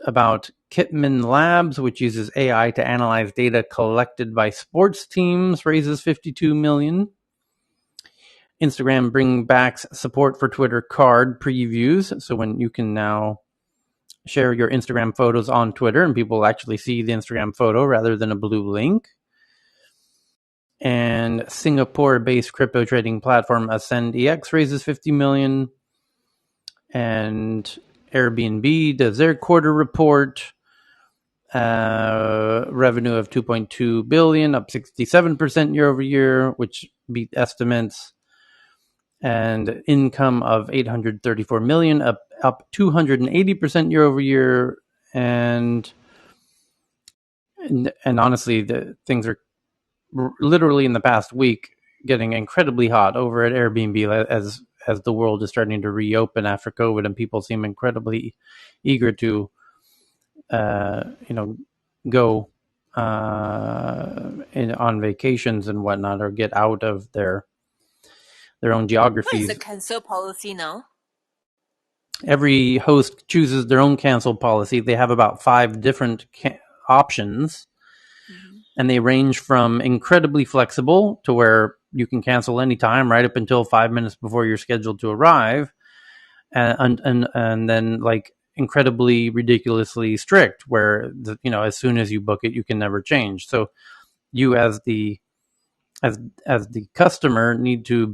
about Kitman Labs, which uses AI to analyze data collected by sports teams, raises $52 million. Instagram bring back support for Twitter card previews, so when you can now share your Instagram photos on Twitter and people will actually see the Instagram photo rather than a blue link. And Singapore-based crypto trading platform AscendEX raises $50 million. And Airbnb does their quarter report. Revenue of $2.2 billion, up 67% year over year, which beat estimates. And income of $834 million, up 280% year over year. And honestly, the things are literally in the past week getting incredibly hot over at Airbnb as the world is starting to reopen after COVID, and people seem incredibly eager to go on vacations and whatnot, or get out of their own What is the geographies. cancel policy now? Every host chooses their own cancel policy. They have about 5 different options, and they range from incredibly flexible to where you can cancel anytime, right up until 5 minutes before you're scheduled to arrive, and then like incredibly ridiculously strict, where as soon as you book it, you can never change. So you as the customer need to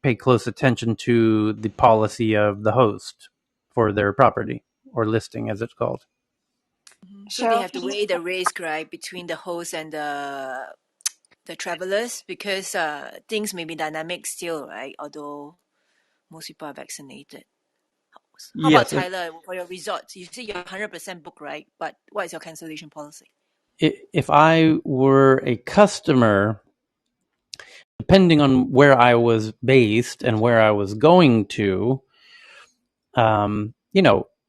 pay close attention to the policy of the host for their property, or listing as it's called. So they Cheryl, have to can you weigh the risk, right, between the host and the travelers, because things may be dynamic still, right? Although most people are vaccinated. How about Yes, Tyler for your resorts? You say you're 100% booked, right? But what is your cancellation policy? if I were a customer, depending on where I was based and where I was going to,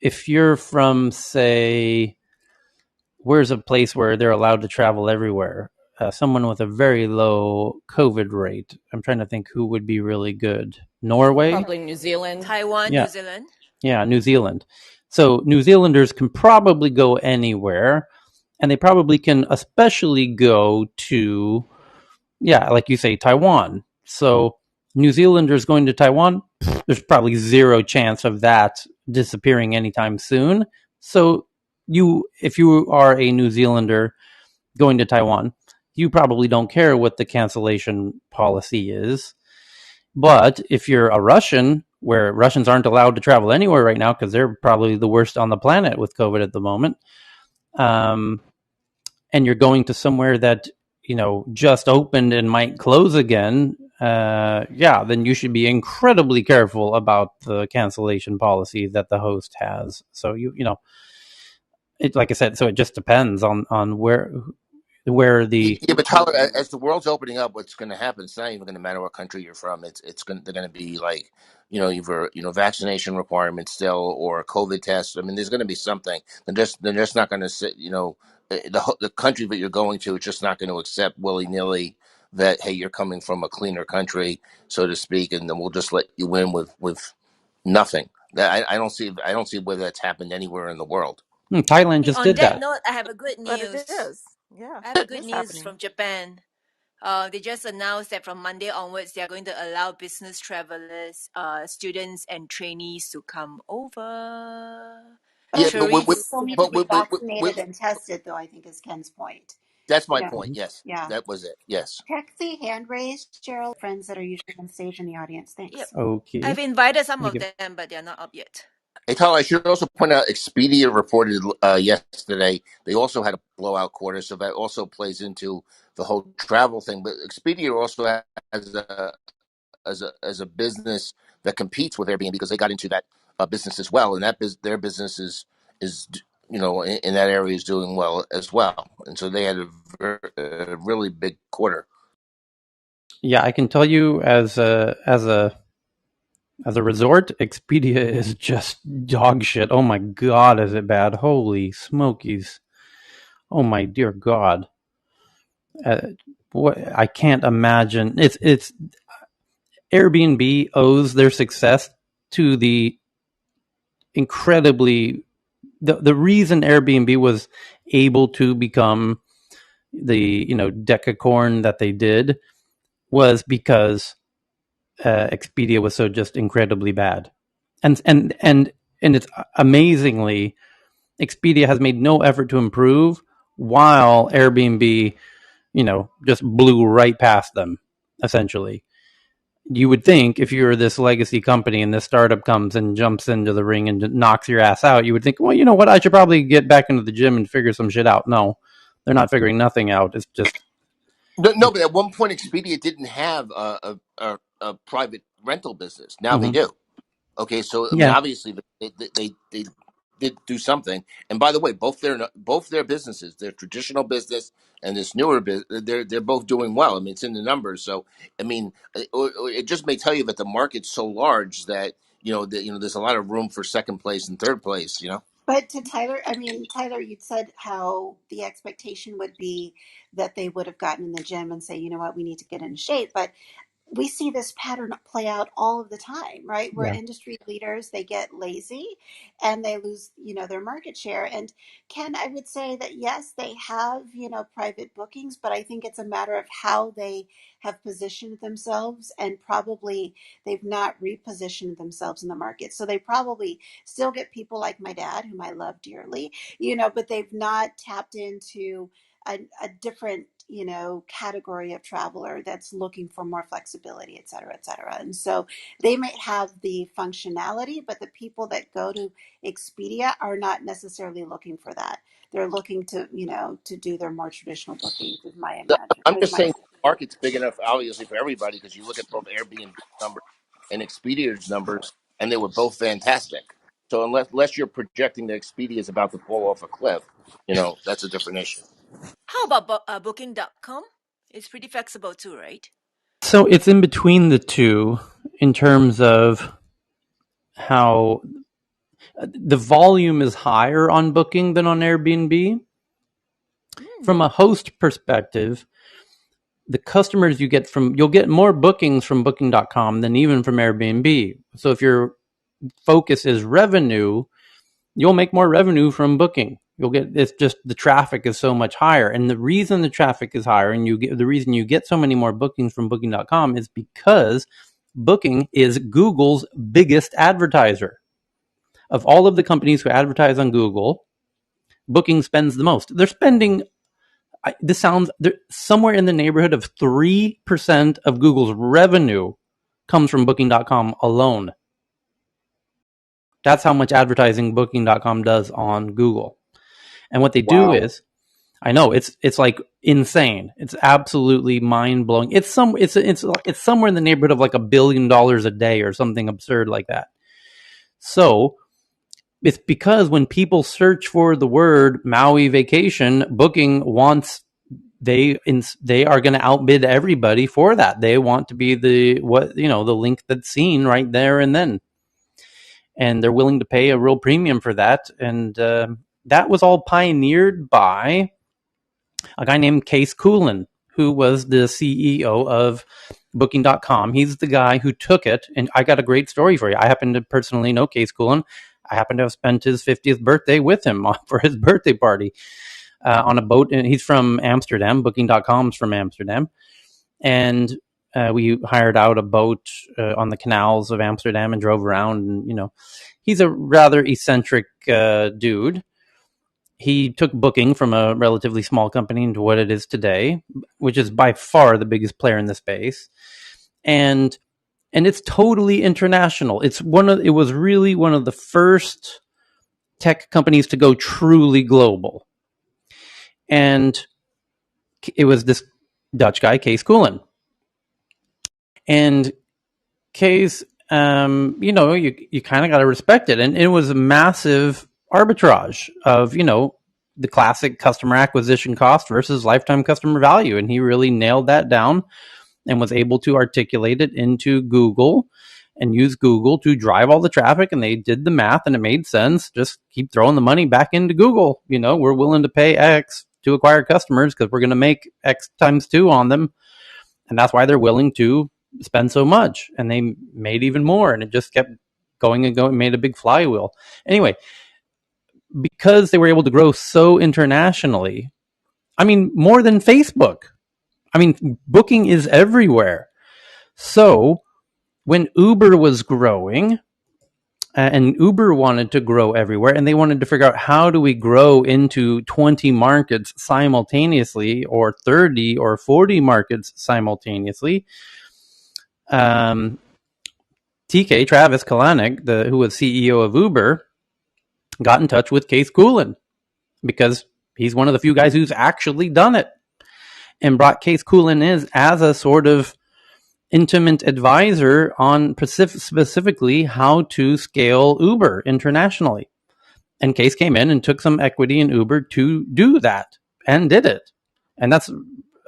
if you're from, say, where's a place where they're allowed to travel everywhere? Someone with a very low COVID rate. I'm trying to think who would be really good. Norway? Probably New Zealand. Taiwan, Yeah. New Zealand? Yeah, New Zealand. So New Zealanders can probably go anywhere, and they probably can especially go to, like you say, Taiwan. So New Zealanders going to Taiwan, there's probably zero chance of that disappearing anytime soon. So if you are a New Zealander going to Taiwan, you probably don't care what the cancellation policy is. But if you're a Russian, where Russians aren't allowed to travel anywhere right now because they're probably the worst on the planet with COVID at the moment, and you're going to somewhere that just opened and might close again, then you should be incredibly careful about the cancellation policy that the host has. So it, like I said, so it just depends on where the Yeah, but Tyler, as the world's opening up, what's going to happen? It's not even going to matter what country you're from. They're going to be like, either vaccination requirements still or a COVID test. I mean, there's going to be something. They're just not going to sit. The country that you're going to is just not going to accept willy nilly that, hey, you're coming from a cleaner country, so to speak, and then we'll just let you in with nothing. I don't see whether that's happened anywhere in the world. Thailand Hey, just on did that that. note, I have a good But it news. is. Yeah, I have a it good is news happening. from Japan. They just announced that from Monday onwards, they are going to allow business travelers, students, and trainees to come over. Yeah, okay, but you with, Tourists. still need to but be with, vaccinated and tested, though, I think is Ken's point. That's You my know, point. Yes, yeah. that was it. Yes. Check the hand raise, Cheryl. Friends that are usually on stage in the audience. Yep. Thanks. I've Okay. invited some Let me of give. them, but they're not up yet. Hey, Tyler, I should also point out Expedia reported yesterday they also had a blowout quarter, so that also plays into the whole travel thing. But Expedia also has as a business that competes with Airbnb because they got into that business as well, and their business is in that area is doing well as well, and so they had a really big quarter. Yeah, I can tell you as a resort, Expedia is just dog shit. Oh my god, is it bad? Holy smokies! Oh my dear god! Uh, what I can't imagine. It's Airbnb owes their success to the incredibly the reason Airbnb was able to become the decacorn that they did was because Expedia was so just incredibly bad, and it's amazingly Expedia has made no effort to improve, while Airbnb just blew right past them. Essentially, you would think if you're this legacy company and this startup comes and jumps into the ring and knocks your ass out, you would think, well, you know what, I should probably get back into the gym and figure some shit out. No, they're not figuring nothing out. It's just No, but at one point Expedia didn't have a private rental business. Now they mhm. do. Okay, so I mean, Yeah. obviously they did do something. And by the way, both their businesses, their traditional business and this newer business, they're both doing well. I mean, it's in the numbers. So I mean, it just may tell you that the market's so large that there's a lot of room for second place and third place. But to Tyler, I mean, Tyler, you'd said how the expectation would be that they would have gotten in the gym and say, you know what, we need to get in shape. But we see this pattern play out all of the time, right? Where Yeah. industry leaders, they get lazy and they lose, their market share. And Ken, I would say that yes, they have, private bookings, but I think it's a matter of how they have positioned themselves, and probably they've not repositioned themselves in the market. So they probably still get people like my dad, whom I love dearly, but they've not tapped into a different category of traveler that's looking for more flexibility, et cetera, et cetera. And so they might have the functionality, but the people that go to Expedia are not necessarily looking for that. They're looking to do their more traditional bookings, is my imagine I'm is just my saying the market's big enough, obviously, for everybody because you look at both Airbnb numbers and Expedia's numbers, and they were both fantastic. So unless you're projecting that Expedia is about to fall off a cliff, that's a different issue. How about Booking.com? It's pretty flexible too, right? So it's in between the two in terms of how the volume is higher on Booking than on Airbnb. From a host perspective, the customers you'll get more bookings from booking.com than even from Airbnb. So if your focus is revenue, you'll make more revenue from Booking. It's just the traffic is so much higher. And the reason the traffic is higher and the reason you get so many more bookings from booking.com is because Booking is Google's biggest advertiser. Of all of the companies who advertise on Google, Booking spends the most. They're spending this sounds somewhere in the neighborhood of 3% of Google's revenue comes from booking.com alone. That's how much advertising booking.com does on Google. And what they do Wow. is, I know it's like insane. It's absolutely mind blowing. It's somewhere in the neighborhood of like $1 billion a day or something absurd like that. So it's because when people search for the word Maui vacation, Booking wants they are going to outbid everybody for that. They want to be the link that's seen right there and then, and they're willing to pay a real premium for that. And that was all pioneered by a guy named Case Coolin, who was the CEO of Booking.com. He's the guy who took it, and I got a great story for you. I happen to personally know Case Coolin. I happen to have spent his 50th birthday with him for his birthday party on a boat. And he's from Amsterdam. Booking.com's from Amsterdam. And we hired out a boat on the canals of Amsterdam and drove around. And, he's a rather eccentric dude. he took Booking from a relatively small company into what it is today, which is by far the biggest player in the space. And it's totally international. It was really one of the first tech companies to go truly global. And it was this Dutch guy, Kees Koelen. And Kees, you kind of got to respect it. And it was a massive arbitrage of, the classic customer acquisition cost versus lifetime customer value. And he really nailed that down and was able to articulate it into Google and use Google to drive all the traffic. And they did the math and it made sense. Just keep throwing the money back into Google. We're willing to pay X to acquire customers because we're going to make X times 2 on them. And that's why they're willing to spend so much. And they made even more. And it just kept going and going, made a big flywheel. Anyway, because they were able to grow so internationally, more than Facebook. Booking is everywhere. So when Uber was growing, and Uber wanted to grow everywhere, and they wanted to figure out how do we grow into 20 markets simultaneously, or 30 or 40 markets simultaneously, TK, Travis Kalanick, who was CEO of Uber, got in touch with Kees Koelen because he's one of the few guys who's actually done it, and brought Kees Koelen in as a sort of intimate advisor on specifically how to scale Uber internationally. And Kees came in and took some equity in Uber to do that, and did it. And that's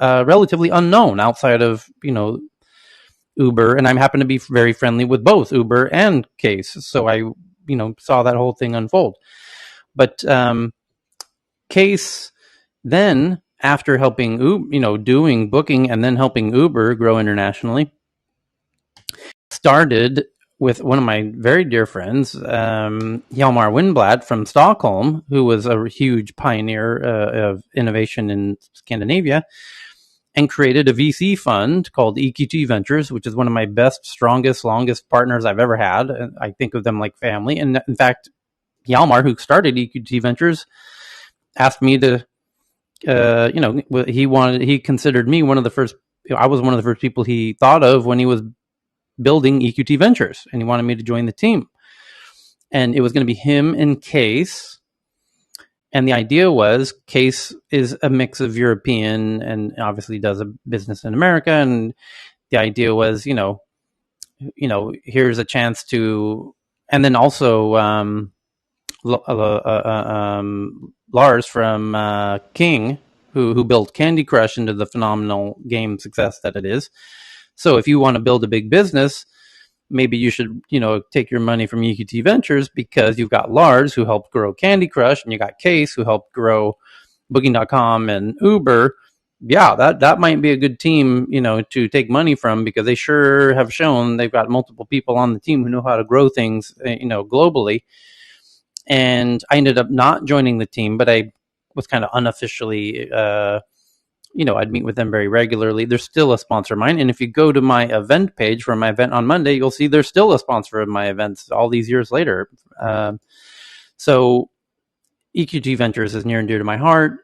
relatively unknown outside of, Uber. And I happen to be very friendly with both Uber and Kees. So I, saw that whole thing unfold. But Kees then, after helping, doing Booking and then helping Uber grow internationally, started with one of my very dear friends, Hjalmar Winblad from Stockholm, who was a huge pioneer of innovation in Scandinavia, and created a VC fund called EQT Ventures, which is one of my best, strongest, longest partners I've ever had. I think of them like family. And in fact, Hjalmar, who started EQT Ventures, asked me to, he considered me one of the first, I was one of the first people he thought of when he was building EQT Ventures, and he wanted me to join the team. And it was going to be him and Kees. And the idea was Kees is a mix of European and obviously does a business in America. And the idea was, here's a chance to, and then also Lars from King, who built Candy Crush into the phenomenal game success that it is. So if you want to build a big business, maybe you should, take your money from EQT Ventures, because you've got Lars, who helped grow Candy Crush, and you got Kees, who helped grow Booking.com and Uber. Yeah, that might be a good team, to take money from, because they sure have shown they've got multiple people on the team who know how to grow things, globally. And I ended up not joining the team, but I was kind of unofficially I'd meet with them very regularly. They're still a sponsor of mine. And if you go to my event page for my event on Monday, you'll see they're still a sponsor of my events all these years later. So EQT Ventures is near and dear to my heart.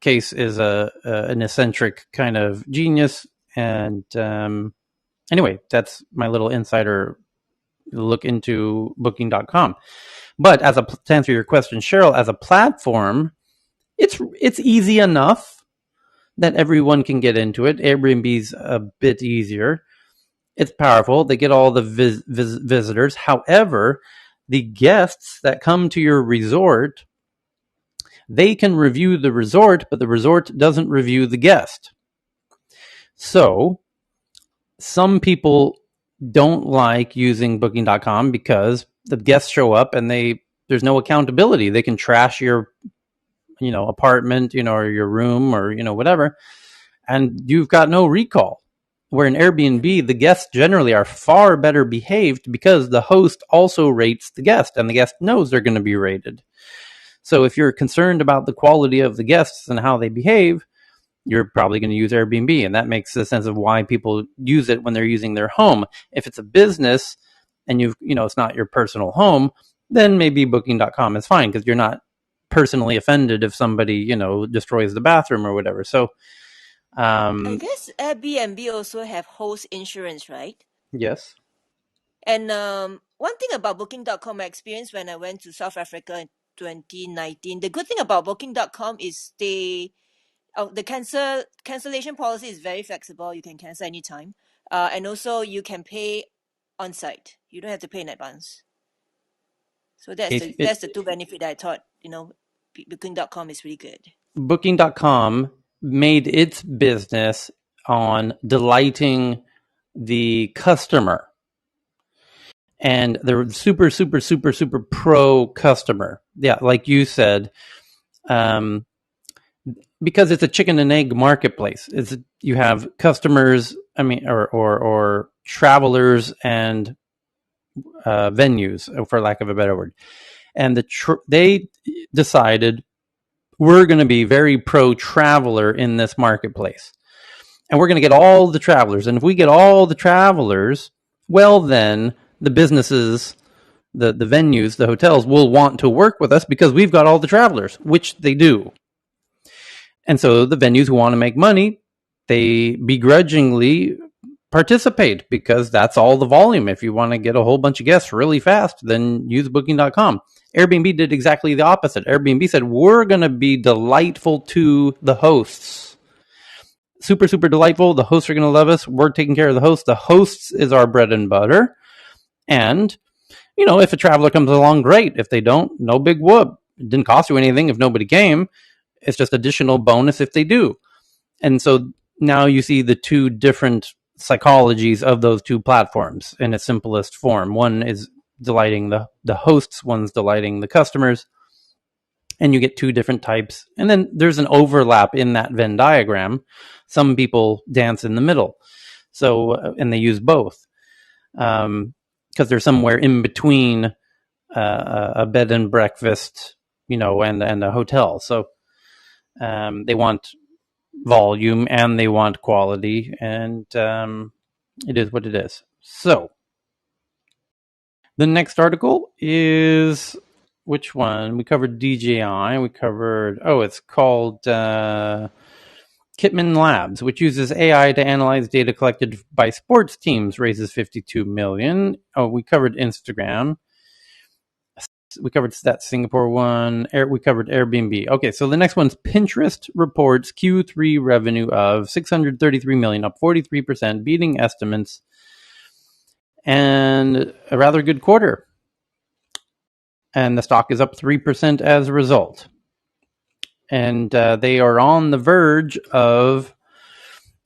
Kees is an eccentric kind of genius. And anyway, that's my little insider look into Booking.com. But to answer your question, Cheryl, as a platform, it's easy enough that everyone can get into it. Airbnb's a bit easier. It's powerful. They get all the visitors. However, the guests that come to your resort, they can review the resort, but the resort doesn't review the guest. So some people don't like using Booking.com because the guests show up and there's no accountability. They can trash your apartment, or your room, or whatever, and you've got no recall. Where in Airbnb, the guests generally are far better behaved because the host also rates the guest, and the guest knows they're going to be rated. So if you're concerned about the quality of the guests and how they behave, you're probably going to use Airbnb, and that makes the sense of why people use it when they're using their home. If it's a business and it's not your personal home, then maybe Booking.com is fine, because you're not personally offended if somebody, destroys the bathroom or whatever. So, I guess Airbnb also have host insurance, right? yes. And one thing about Booking.com, I experienced when I went to South Africa in 2019. The good thing about Booking.com is the cancellation policy is very flexible. You can cancel anytime, and also you can pay on site. You don't have to pay in advance. So that's the two benefit that I thought Booking.com is really good. Booking.com made its business on delighting the customer, and they're super, super, super, super pro customer. Yeah, like you said, um, because it's a chicken and egg marketplace. You have customers, or travelers and venues, for lack of a better word, and they decided we're going to be very pro traveler in this marketplace, and we're going to get all the travelers. And if we get all the travelers, well, then the businesses, the venues, the hotels will want to work with us because we've got all the travelers, which they do. And so the venues who want to make money, they begrudgingly participate because that's all the volume. If you want to get a whole bunch of guests really fast, then use booking.com. Airbnb did exactly the opposite. Airbnb said, we're going to be delightful to the hosts. Super, super delightful. The hosts are going to love us. We're taking care of the hosts. The hosts is our bread and butter. And, if a traveler comes along, great. If they don't, no big whoop. It didn't cost you anything if nobody came. It's just additional bonus if they do. And so now you see the two different psychologies of those two platforms in its simplest form. One is delighting the hosts, one's delighting the customers. And you get two different types. And then there's an overlap in that Venn diagram. Some people dance in the middle. So, and they use both. Because they're somewhere in between a bed and breakfast, and a hotel. So they want volume and they want quality, and it is what it is. So the next article is, which one? We covered DJI. We covered, it's called Kitman Labs, which uses AI to analyze data collected by sports teams, raises $52 million. Oh, we covered Instagram. We covered that Singapore one. We covered Airbnb. Okay, so the next one's Pinterest reports Q3 revenue of $633 million, up 43%, beating estimates, and a rather good quarter. And the stock is up 3% as a result. And they are on the verge of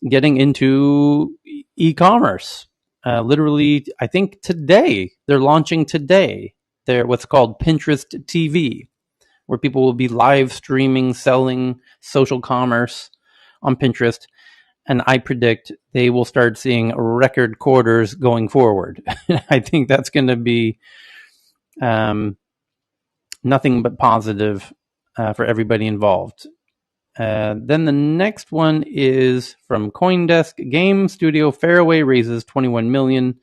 getting into e-commerce. Literally, I think today, they're launching today. They're what's called Pinterest TV, where people will be live streaming, selling social commerce on Pinterest. And I predict they will start seeing record quarters going forward. I think that's going to be nothing but positive for everybody involved. Then the next one is from CoinDesk. Game studio Fairway raises $21 million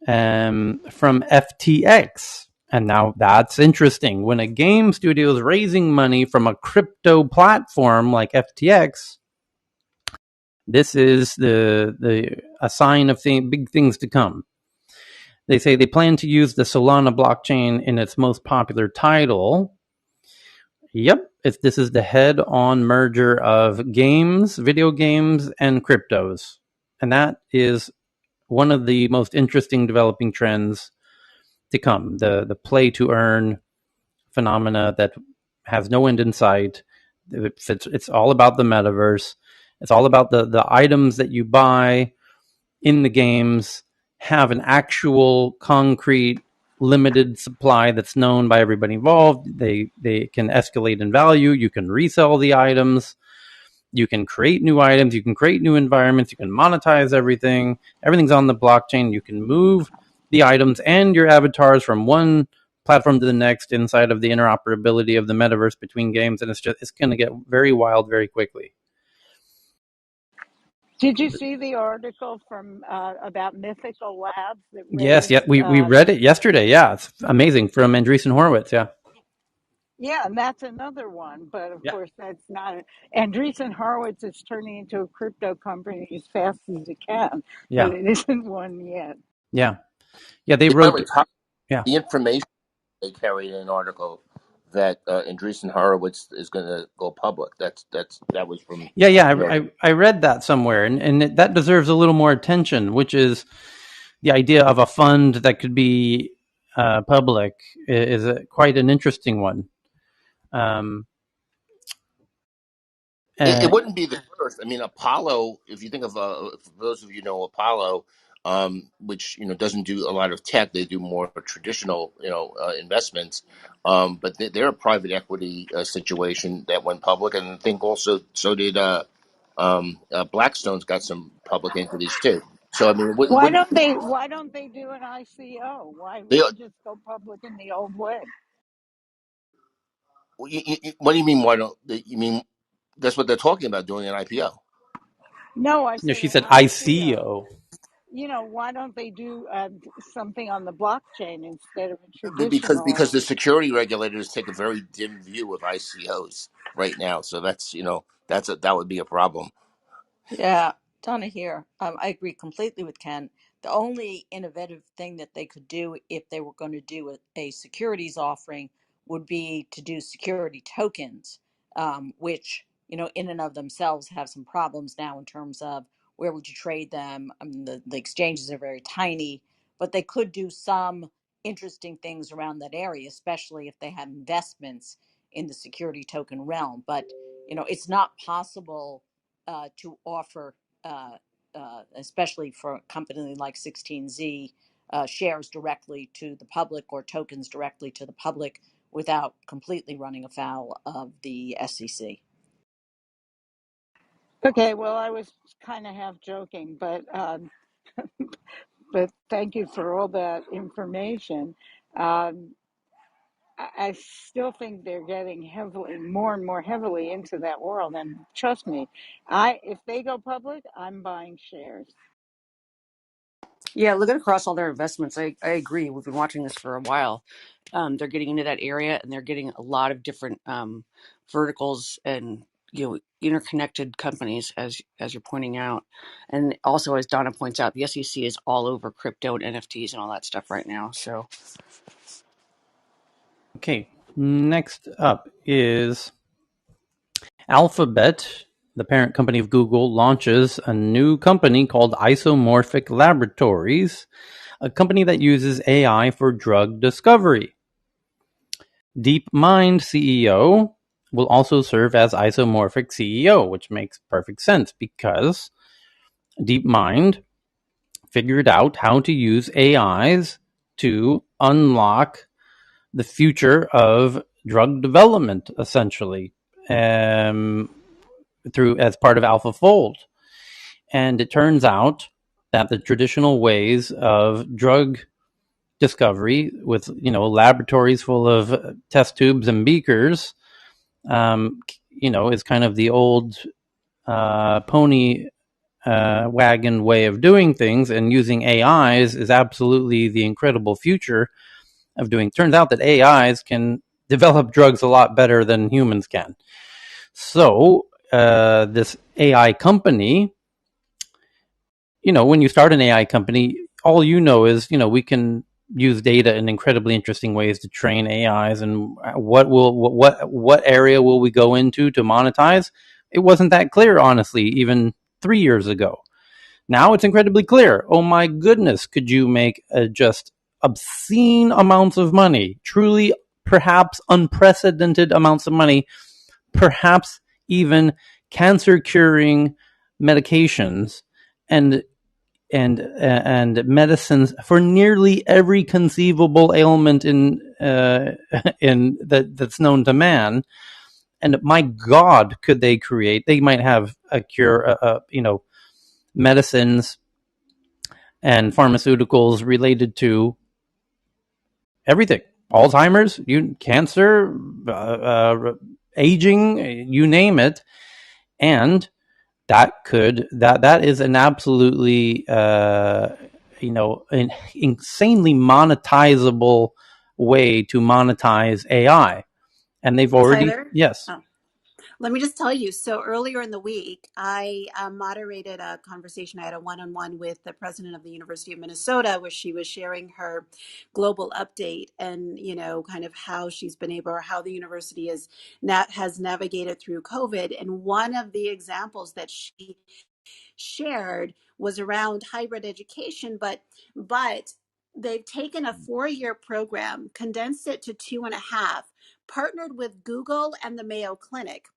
from FTX. And now that's interesting. When a game studio is raising money from a crypto platform like FTX, this is a sign of big things to come. They say they plan to use the Solana blockchain in its most popular title. Yep, this is the head-on merger of games, video games, and cryptos. And that is one of the most interesting developing trends to come. The play-to-earn phenomena that has no end in sight. It's all about the metaverse. It's all about the items that you buy in the games have an actual concrete limited supply that's known by everybody involved. They can escalate in value. You can resell the items. You can create new items. You can create new environments. You can monetize everything. Everything's on the blockchain. You can move the items and your avatars from one platform to the next inside of the interoperability of the metaverse between games. And it's going to get very wild very quickly. Did you see the article from about Mythical Labs that Yes, raised? we read it yesterday. Yeah, it's amazing from Andreessen Horowitz. Yeah. Yeah, and that's another one. But of Yeah. course, that's not it. Andreessen Horowitz is turning into a crypto company as fast as it can, but Yeah. it isn't one yet. Yeah. Yeah. They Yeah, by the wrote. way, Tom, Yeah. the information they carried in an article that Andreessen Horowitz is going to go public. That was from Yeah. Yeah. the article. I read that somewhere, and that deserves a little more attention, which is the idea of a fund that could be public is quite an interesting one. Um, It uh, wouldn't be the first. I mean, Apollo. If you think of, for those of you know Apollo, which doesn't do a lot of tech, they do more traditional investments. But they're a private equity situation that went public, and I think also so did Blackstone's got some public equities too. So I mean, it Why wouldn't don't they? Why don't they do an ICO? Why? they, Why just go public in the old way? what do you mean? Why don't they, you mean that's what they're talking about doing an IPO? No, I no, said she an said ICO. ICO. Why don't they do something on the blockchain instead of a Because traditional? the security regulators take a very dim view of ICOs right now. So that would be a problem. Yeah, Donna here. I agree completely with Ken. The only innovative thing that they could do if they were going to do a securities offering would be to do security tokens, which, in and of themselves have some problems now in terms of where would you trade them. I mean, the exchanges are very tiny, but they could do some interesting things around that area, especially if they had investments in the security token realm. But, it's not possible to offer, especially for a company like 16Z, shares directly to the public or tokens directly to the public without completely running afoul of the SEC. Okay, well, I was kind of half joking, but thank you for all that information. Um, I still think they're getting heavily, more and more heavily into that world. And trust me, if they go public, I'm buying shares. Yeah, looking across all their investments, I agree. We've been watching this for a while. They're getting into that area, and they're getting a lot of different verticals and interconnected companies, as you're pointing out. And also, as Donna points out, the SEC is all over crypto and NFTs and all that stuff right now. So Okay. Next up is Alphabet, the parent company of Google, launches a new company called Isomorphic Laboratories, a company that uses AI for drug discovery. DeepMind CEO will also serve as Isomorphic CEO, which makes perfect sense because DeepMind figured out how to use AIs to unlock the future of drug development, essentially, through as part of AlphaFold. And it turns out that the traditional ways of drug discovery, with laboratories full of test tubes and beakers, is kind of the old pony wagon way of doing things, and using AIs is absolutely the incredible future of doing. Turns out that AIs can develop drugs a lot better than humans can. So this AI company, when you start an AI company, all is, we can use data in incredibly interesting ways to train AIs, and what area will we go into to monetize? It wasn't that clear, honestly, even 3 years ago. Now it's incredibly clear. Oh my goodness, could you make just obscene amounts of money, truly perhaps unprecedented amounts of money, perhaps even cancer curing medications and medicines for nearly every conceivable ailment in that's known to man. And my God, could they create? They might have a cure, medicines and pharmaceuticals related to everything: Alzheimer's, cancer, aging, you name it. And that is an absolutely an insanely monetizable way to monetize AI. And they've already, Tyler. yes. Oh, let me just tell you. So earlier in the week, I moderated a conversation. I had a one-on-one with the president of the University of Minnesota, where she was sharing her global update and kind of how she's been able, or how the university has navigated through COVID. And one of the examples that she shared was around hybrid education, but they've taken a 4-year program, condensed it to 2.5, partnered with Google and the Mayo Clinic.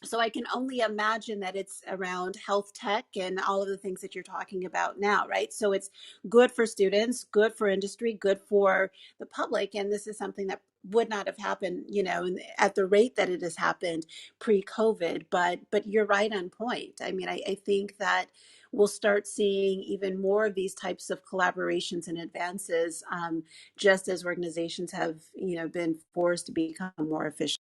So I can only imagine that it's around health tech and all of the things that you're talking about now, right? So it's good for students, good for industry, good for the public. And this is something that would not have happened, at the rate that it has happened pre-COVID. But you're right on point. I mean, I think that we'll start seeing even more of these types of collaborations and advances, just as organizations have, been forced to become more efficient.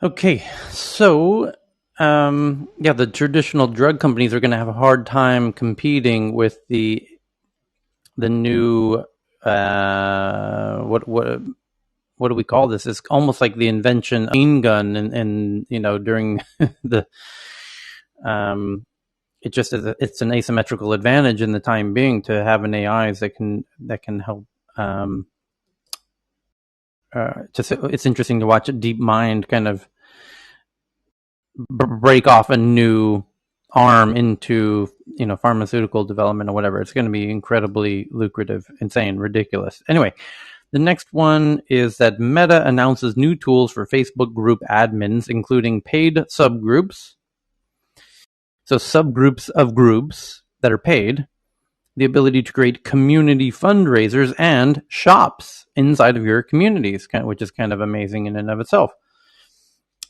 Okay, so the traditional drug companies are going to have a hard time competing with the new what do we call this? It's almost like the invention of the machine gun, and during the it just is it's an asymmetrical advantage in the time being to have an AIs that can help. It's interesting to watch a DeepMind kind of break off a new arm into pharmaceutical development or whatever. It's going to be incredibly lucrative, insane, ridiculous. Anyway, the next one is that Meta announces new tools for Facebook group admins, including paid subgroups. So subgroups of groups that are paid, the ability to create community fundraisers and shops inside of your communities, which is kind of amazing in and of itself.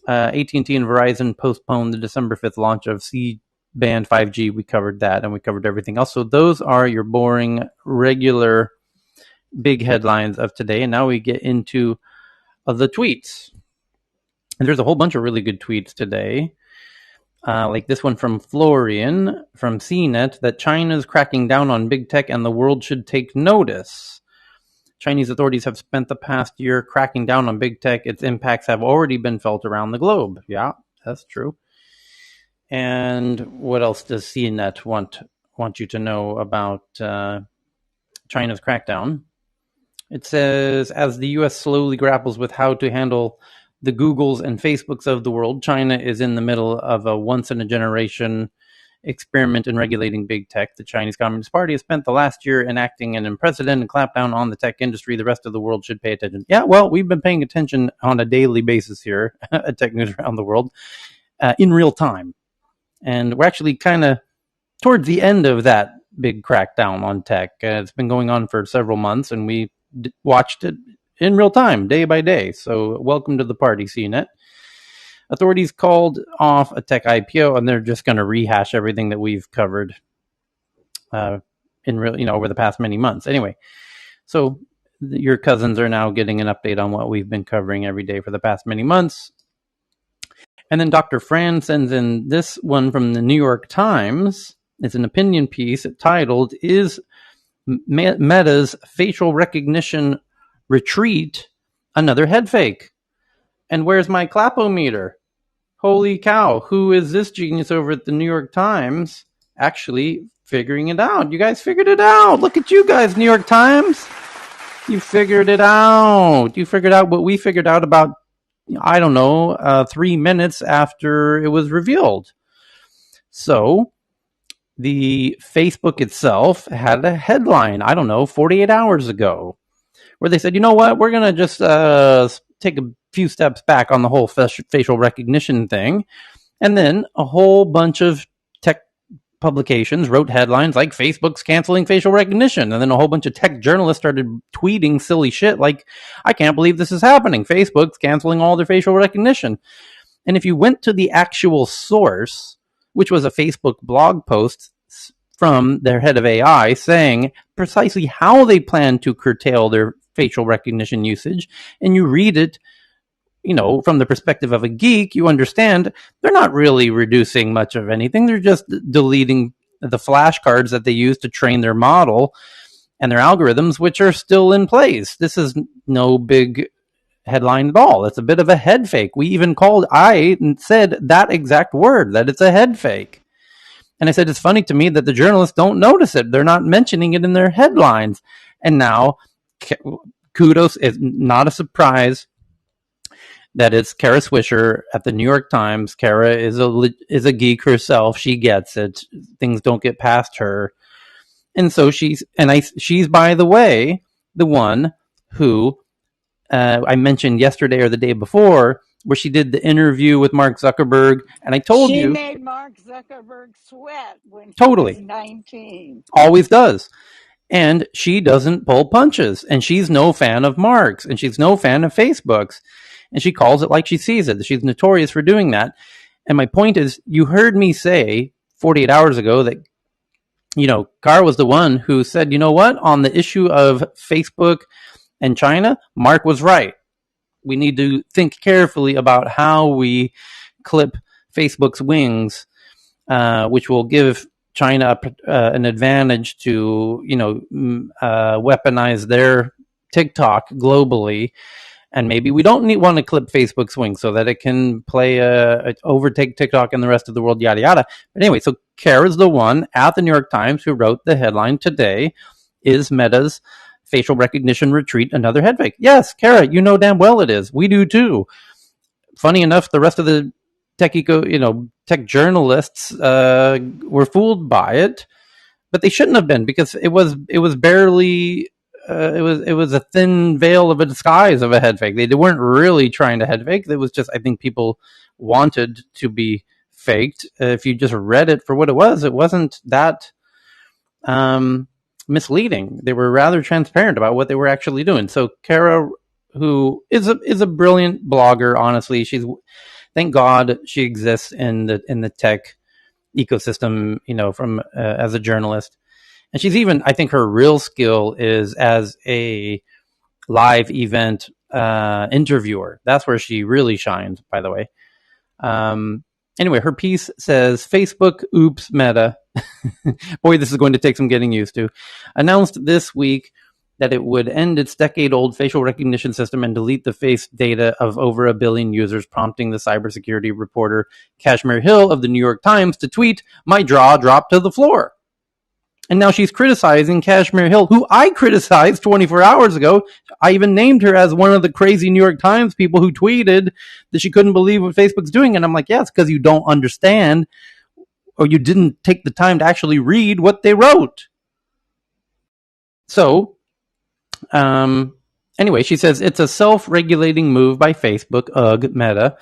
AT&T and Verizon postponed the December 5th launch of C-band 5G. We covered that, and we covered everything else. So those are your boring, regular, big headlines of today. And now we get into the tweets. And there's a whole bunch of really good tweets today. Like this one from Florian from CNET, that China's cracking down on big tech and the world should take notice. Chinese authorities have spent the past year cracking down on big tech. Its impacts have already been felt around the globe. Yeah, that's true. And what else does CNET want you to know about China's crackdown? It says, as the U.S. slowly grapples with how to handle the Googles and Facebooks of the world, China is in the middle of a once-in-a-generation experiment in regulating big tech. The Chinese Communist Party has spent the last year enacting an unprecedented clampdown on the tech industry. The rest of the world should pay attention. Yeah, well, we've been paying attention on a daily basis here at Tech News Around the World in real time. And we're actually kind of towards the end of that big crackdown on tech. It's been going on for several months, and we watched it in real time, day by day. So welcome to the party, CNET. Authorities called off a tech IPO, and they're just going to rehash everything that we've covered over the past many months. Anyway, so your cousins are now getting an update on what we've been covering every day for the past many months. And then Dr. Fran sends in this one from the New York Times. It's an opinion piece titled, "Is Meta's facial recognition retreat another head fake? And where's my clapometer? Holy cow, who is this genius over at the New York Times actually figuring it out? You guys figured it out. Look at you guys, New York Times. You figured it out. You figured out what we figured out about, 3 minutes after it was revealed. So the Facebook itself had a headline, 48 hours ago, where they said, you know what, we're going to just take a few steps back on the whole facial recognition thing. And then a whole bunch of tech publications wrote headlines like Facebook's canceling facial recognition. And then a whole bunch of tech journalists started tweeting silly shit like, I can't believe this is happening. Facebook's canceling all their facial recognition. And if you went to the actual source, which was a Facebook blog post from their head of AI saying precisely how they plan to curtail their facial recognition usage, and you read it, from the perspective of a geek, you understand they're not really reducing much of anything. They're just deleting the flashcards that they use to train their model and their algorithms, which are still in place. This is no big headline at all. It's a bit of a head fake. I said that exact word, that it's a head fake. And I said, it's funny to me that the journalists don't notice it. They're not mentioning it in their headlines. And now, kudos, it's not a surprise that it's Kara Swisher at the New York Times. Kara is a geek herself. She gets it. Things don't get past her. And so she's, by the way, the one who I mentioned yesterday or the day before, where she did the interview with Mark Zuckerberg. And I told She you, made Mark Zuckerberg sweat when he was totally, 19. always does. And she doesn't pull punches. And she's no fan of Mark's. And she's no fan of Facebook's. And she calls it like she sees it. She's notorious for doing that. And my point is, you heard me say 48 hours ago that, Carr was the one who said, you know what, on the issue of Facebook and China, Mark was right. We need to think carefully about how we clip Facebook's wings, which will give China an advantage to, weaponize their TikTok globally. And maybe we don't want to clip Facebook's wings so that it can overtake TikTok and the rest of the world, yada, yada. But anyway, so Kara's the one at the New York Times who wrote the headline today, is Meta's facial recognition retreat another head fake? Yes, Kara, you know damn well it is. We do too. Funny enough, the rest of the tech journalists were fooled by it, but they shouldn't have been, because it was barely it was a thin veil of a disguise of a head fake. They weren't really trying to head fake. It was just, I think people wanted to be faked. If you just read it for what it wasn't that misleading. They were rather transparent about what they were actually doing. So Kara, who is a brilliant blogger, honestly, thank God she exists in the tech ecosystem, from as a journalist. And she's even, I think her real skill is as a live event interviewer. That's where she really shines, by the way. Anyway, her piece says, Facebook, oops, Meta. Boy, this is going to take some getting used to. Announced this week that it would end its decade-old facial recognition system and delete the face data of over 1 billion users, prompting the cybersecurity reporter Kashmir Hill of the New York Times to tweet, "My jaw dropped to the floor." And now she's criticizing Kashmir Hill, who I criticized 24 hours ago. I even named her as one of the crazy New York Times people who tweeted that she couldn't believe what Facebook's doing. And I'm like, yeah, it's because you don't understand, or you didn't take the time to actually read what they wrote. So, anyway, she says it's a self-regulating move by Facebook, Meta,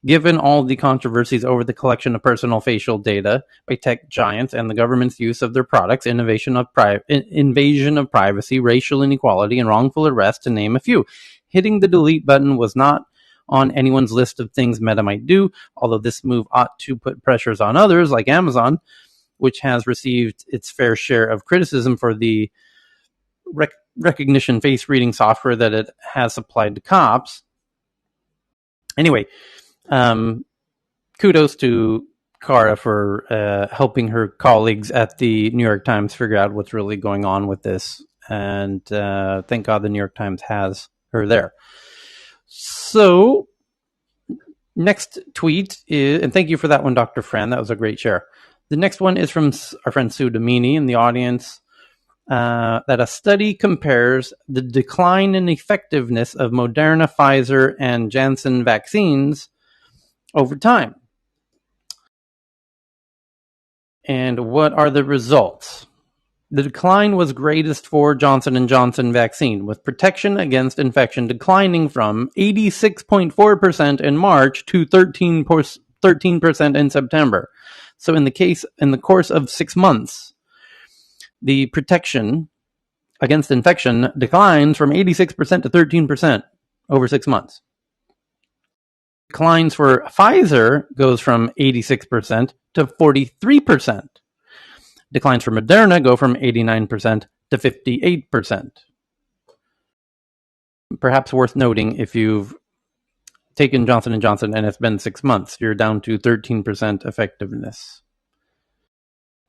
given all the controversies over the collection of personal facial data by tech giants and the government's use of their products, invasion of privacy, racial inequality, and wrongful arrest, to name a few. Hitting the delete button was not on anyone's list of things Meta might do, although this move ought to put pressures on others, like Amazon, which has received its fair share of criticism for the recognition face reading software that it has supplied to cops. Anyway, kudos to Kara for helping her colleagues at the New York Times figure out what's really going on with this. And thank God the New York Times has her there. So, next tweet is, and thank you for that one, Dr. Fran. That was a great share. The next one is from our friend Sue Domini in the audience. That a study compares the decline in effectiveness of Moderna, Pfizer, and Janssen vaccines over time. And what are the results? The decline was greatest for Johnson & Johnson vaccine, with protection against infection declining from 86.4% in March to 13% in September. So in the course of 6 months, the protection against infection declines from 86% to 13% over 6 months. Declines for Pfizer goes from 86% to 43%. Declines for Moderna go from 89% to 58%. Perhaps worth noting, if you've taken Johnson & Johnson and it's been 6 months, you're down to 13% effectiveness.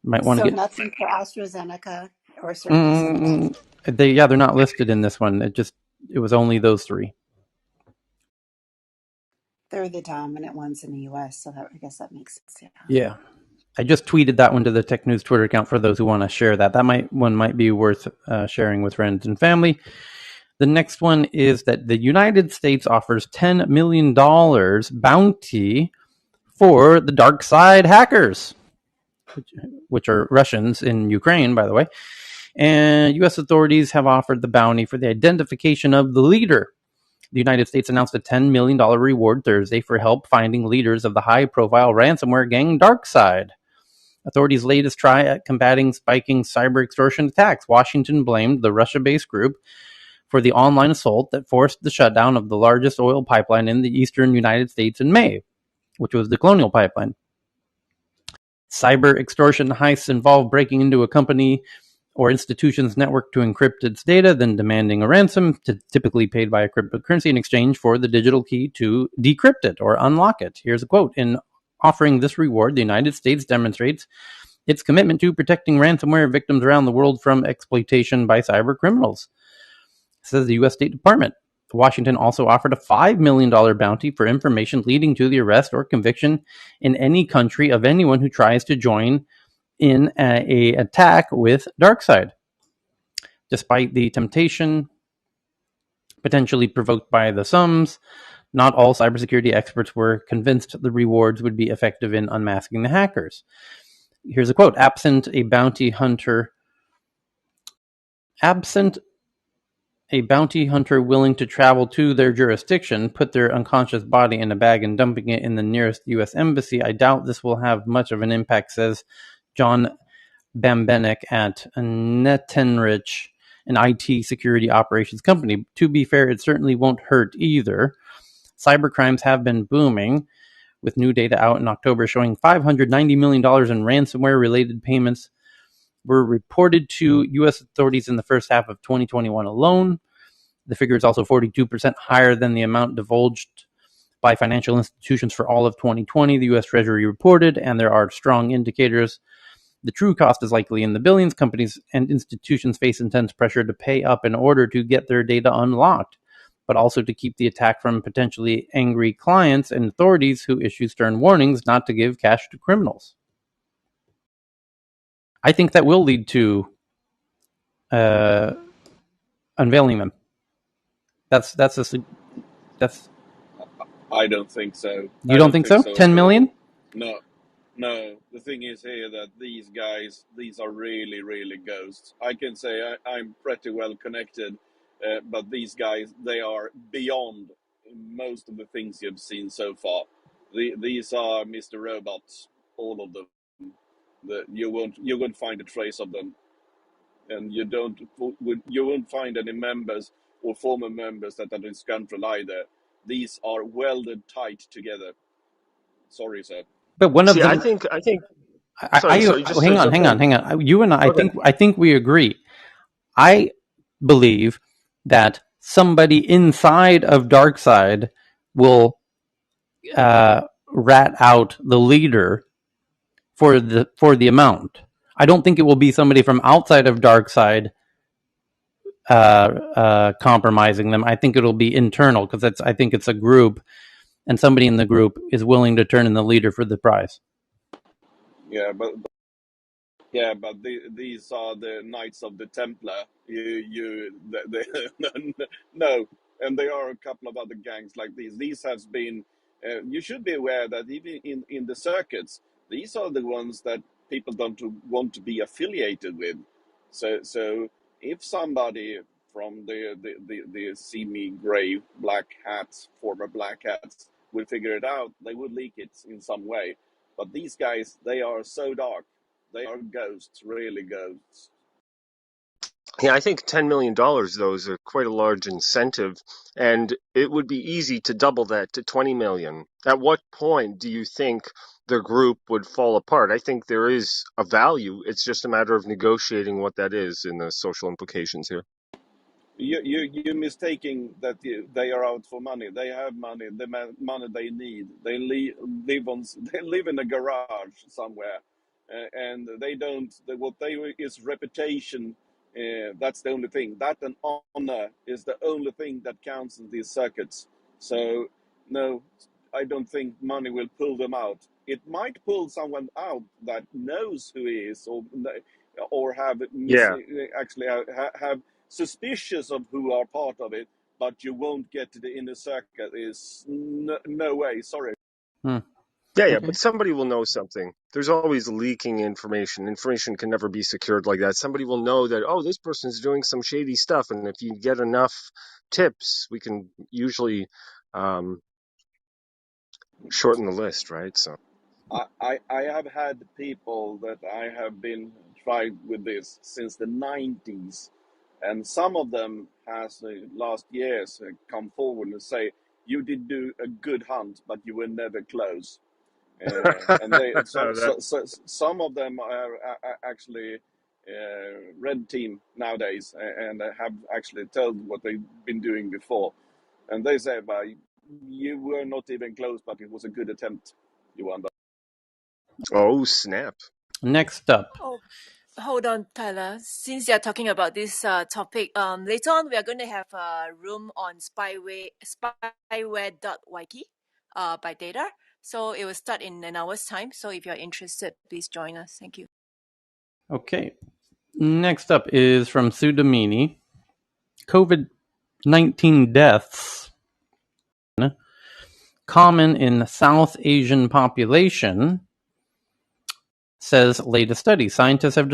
Might want to So get... nothing for AstraZeneca or certainly Sanofi. They're not listed in this one. It was only those three. They're the dominant ones in the US, so I guess that makes sense. Yeah. Yeah. I just tweeted that one to the Tech News Twitter account for those who want to share that. One might be worth sharing with friends and family. The next one is that the United States offers $10 million bounty for the dark side hackers, which are Russians in Ukraine, by the way. And U.S. authorities have offered the bounty for the identification of the leader. The United States announced a $10 million reward Thursday for help finding leaders of the high-profile ransomware gang DarkSide. Authorities' latest try at combating spiking cyber extortion attacks. Washington blamed the Russia-based group for the online assault that forced the shutdown of the largest oil pipeline in the eastern United States in May, which was the Colonial Pipeline. Cyber extortion heists involve breaking into a company or institution's network to encrypt its data, then demanding a ransom, typically paid by a cryptocurrency in exchange for the digital key to decrypt it or unlock it. Here's a quote. In offering this reward, the United States demonstrates its commitment to protecting ransomware victims around the world from exploitation by cyber criminals, says the U.S. State Department. Washington also offered a $5 million bounty for information leading to the arrest or conviction in any country of anyone who tries to join in a attack with DarkSide. Despite the temptation potentially provoked by the sums, not all cybersecurity experts were convinced the rewards would be effective in unmasking the hackers. Here's a quote. Absent a bounty hunter willing to travel to their jurisdiction, put their unconscious body in a bag and dumping it in the nearest U.S. embassy, I doubt this will have much of an impact, says John Bambenek at Netenrich, an IT security operations company. To be fair, it certainly won't hurt either. Cybercrimes have been booming, with new data out in October showing $590 million in ransomware-related payments were reported to U.S. authorities in the first half of 2021 alone. The figure is also 42% higher than the amount divulged by financial institutions for all of 2020, the U.S. Treasury reported, and there are strong indicators the true cost is likely in the billions. Companies and institutions face intense pressure to pay up in order to get their data unlocked, but also to keep the attack from potentially angry clients and authorities who issue stern warnings not to give cash to criminals. I think that will lead to unveiling them. That's I don't think so. You I don't don't think think so? so 10 at million? all. No, no. The thing is here that these guys, these are really, really ghosts. I can say I'm pretty well connected, but these guys, they are beyond most of the things you've seen so far. These are Mr. Robots, all of them. You won't find a trace of them, and you won't find any members or former members that are disgruntled either. These are welded tight together. Sorry, sir. But one of See, I them, think sorry, just to jump in. hang on. You and Okay. I think we agree. I believe that somebody inside of Darkseid will rat out the leader for the amount. I don't think it will be somebody from outside of Darkseid compromising them. I think it'll be internal because I think it's a group, and somebody in the group is willing to turn in the leader for the prize. Yeah, but these are the Knights of the Templar. No, and there are a couple of other gangs like these. These has been. You should be aware that even in the circuits, these are the ones that people don't want to be affiliated with. So if somebody from the semi grey black hats, former black hats, will figure it out, they would leak it in some way. But these guys, they are so dark. They are ghosts, really ghosts. Yeah, I think $10 million, though, is quite a large incentive, and it would be easy to double that to 20 million. At what point do you think the group would fall apart? I think there is a value. It's just a matter of negotiating what that is and the social implications here. You're mistaking that they are out for money. They have money, money they need. They live in a garage somewhere, and they don't. What they is reputation That's the only thing. That and honor is the only thing that counts in these circuits. So no, I don't think money will pull them out. It might pull someone out that knows who he is, or have Yeah, actually have suspicious of who are part of it. But you won't get to the inner circle. Is no way. Sorry. Hmm. yeah, Okay. but somebody will know something. There's always leaking information. Information can never be secured like that. Somebody will know that, oh, this person's doing some shady stuff. And if you get enough tips, we can usually um, shorten the list, right? So, I have had people that I have been tried with this since the 90s, and some of them has last years come forward and say you did do a good hunt, but you were never close. And they that, some of them are actually red team nowadays, and have actually told what they've been doing before, and they say, "Well, you were not even close, but it was a good attempt, Johan." oh, snap. Next up. Oh, hold on, Tyler. Since you're talking about this topic, later on we are going to have a room on spyware.yk by data. So it will start in an hour's time. So if you're interested, please join us. Thank you. Okay. Next up is from Sue Domini. COVID-19 deaths common in South Asian population, says latest study. Scientists have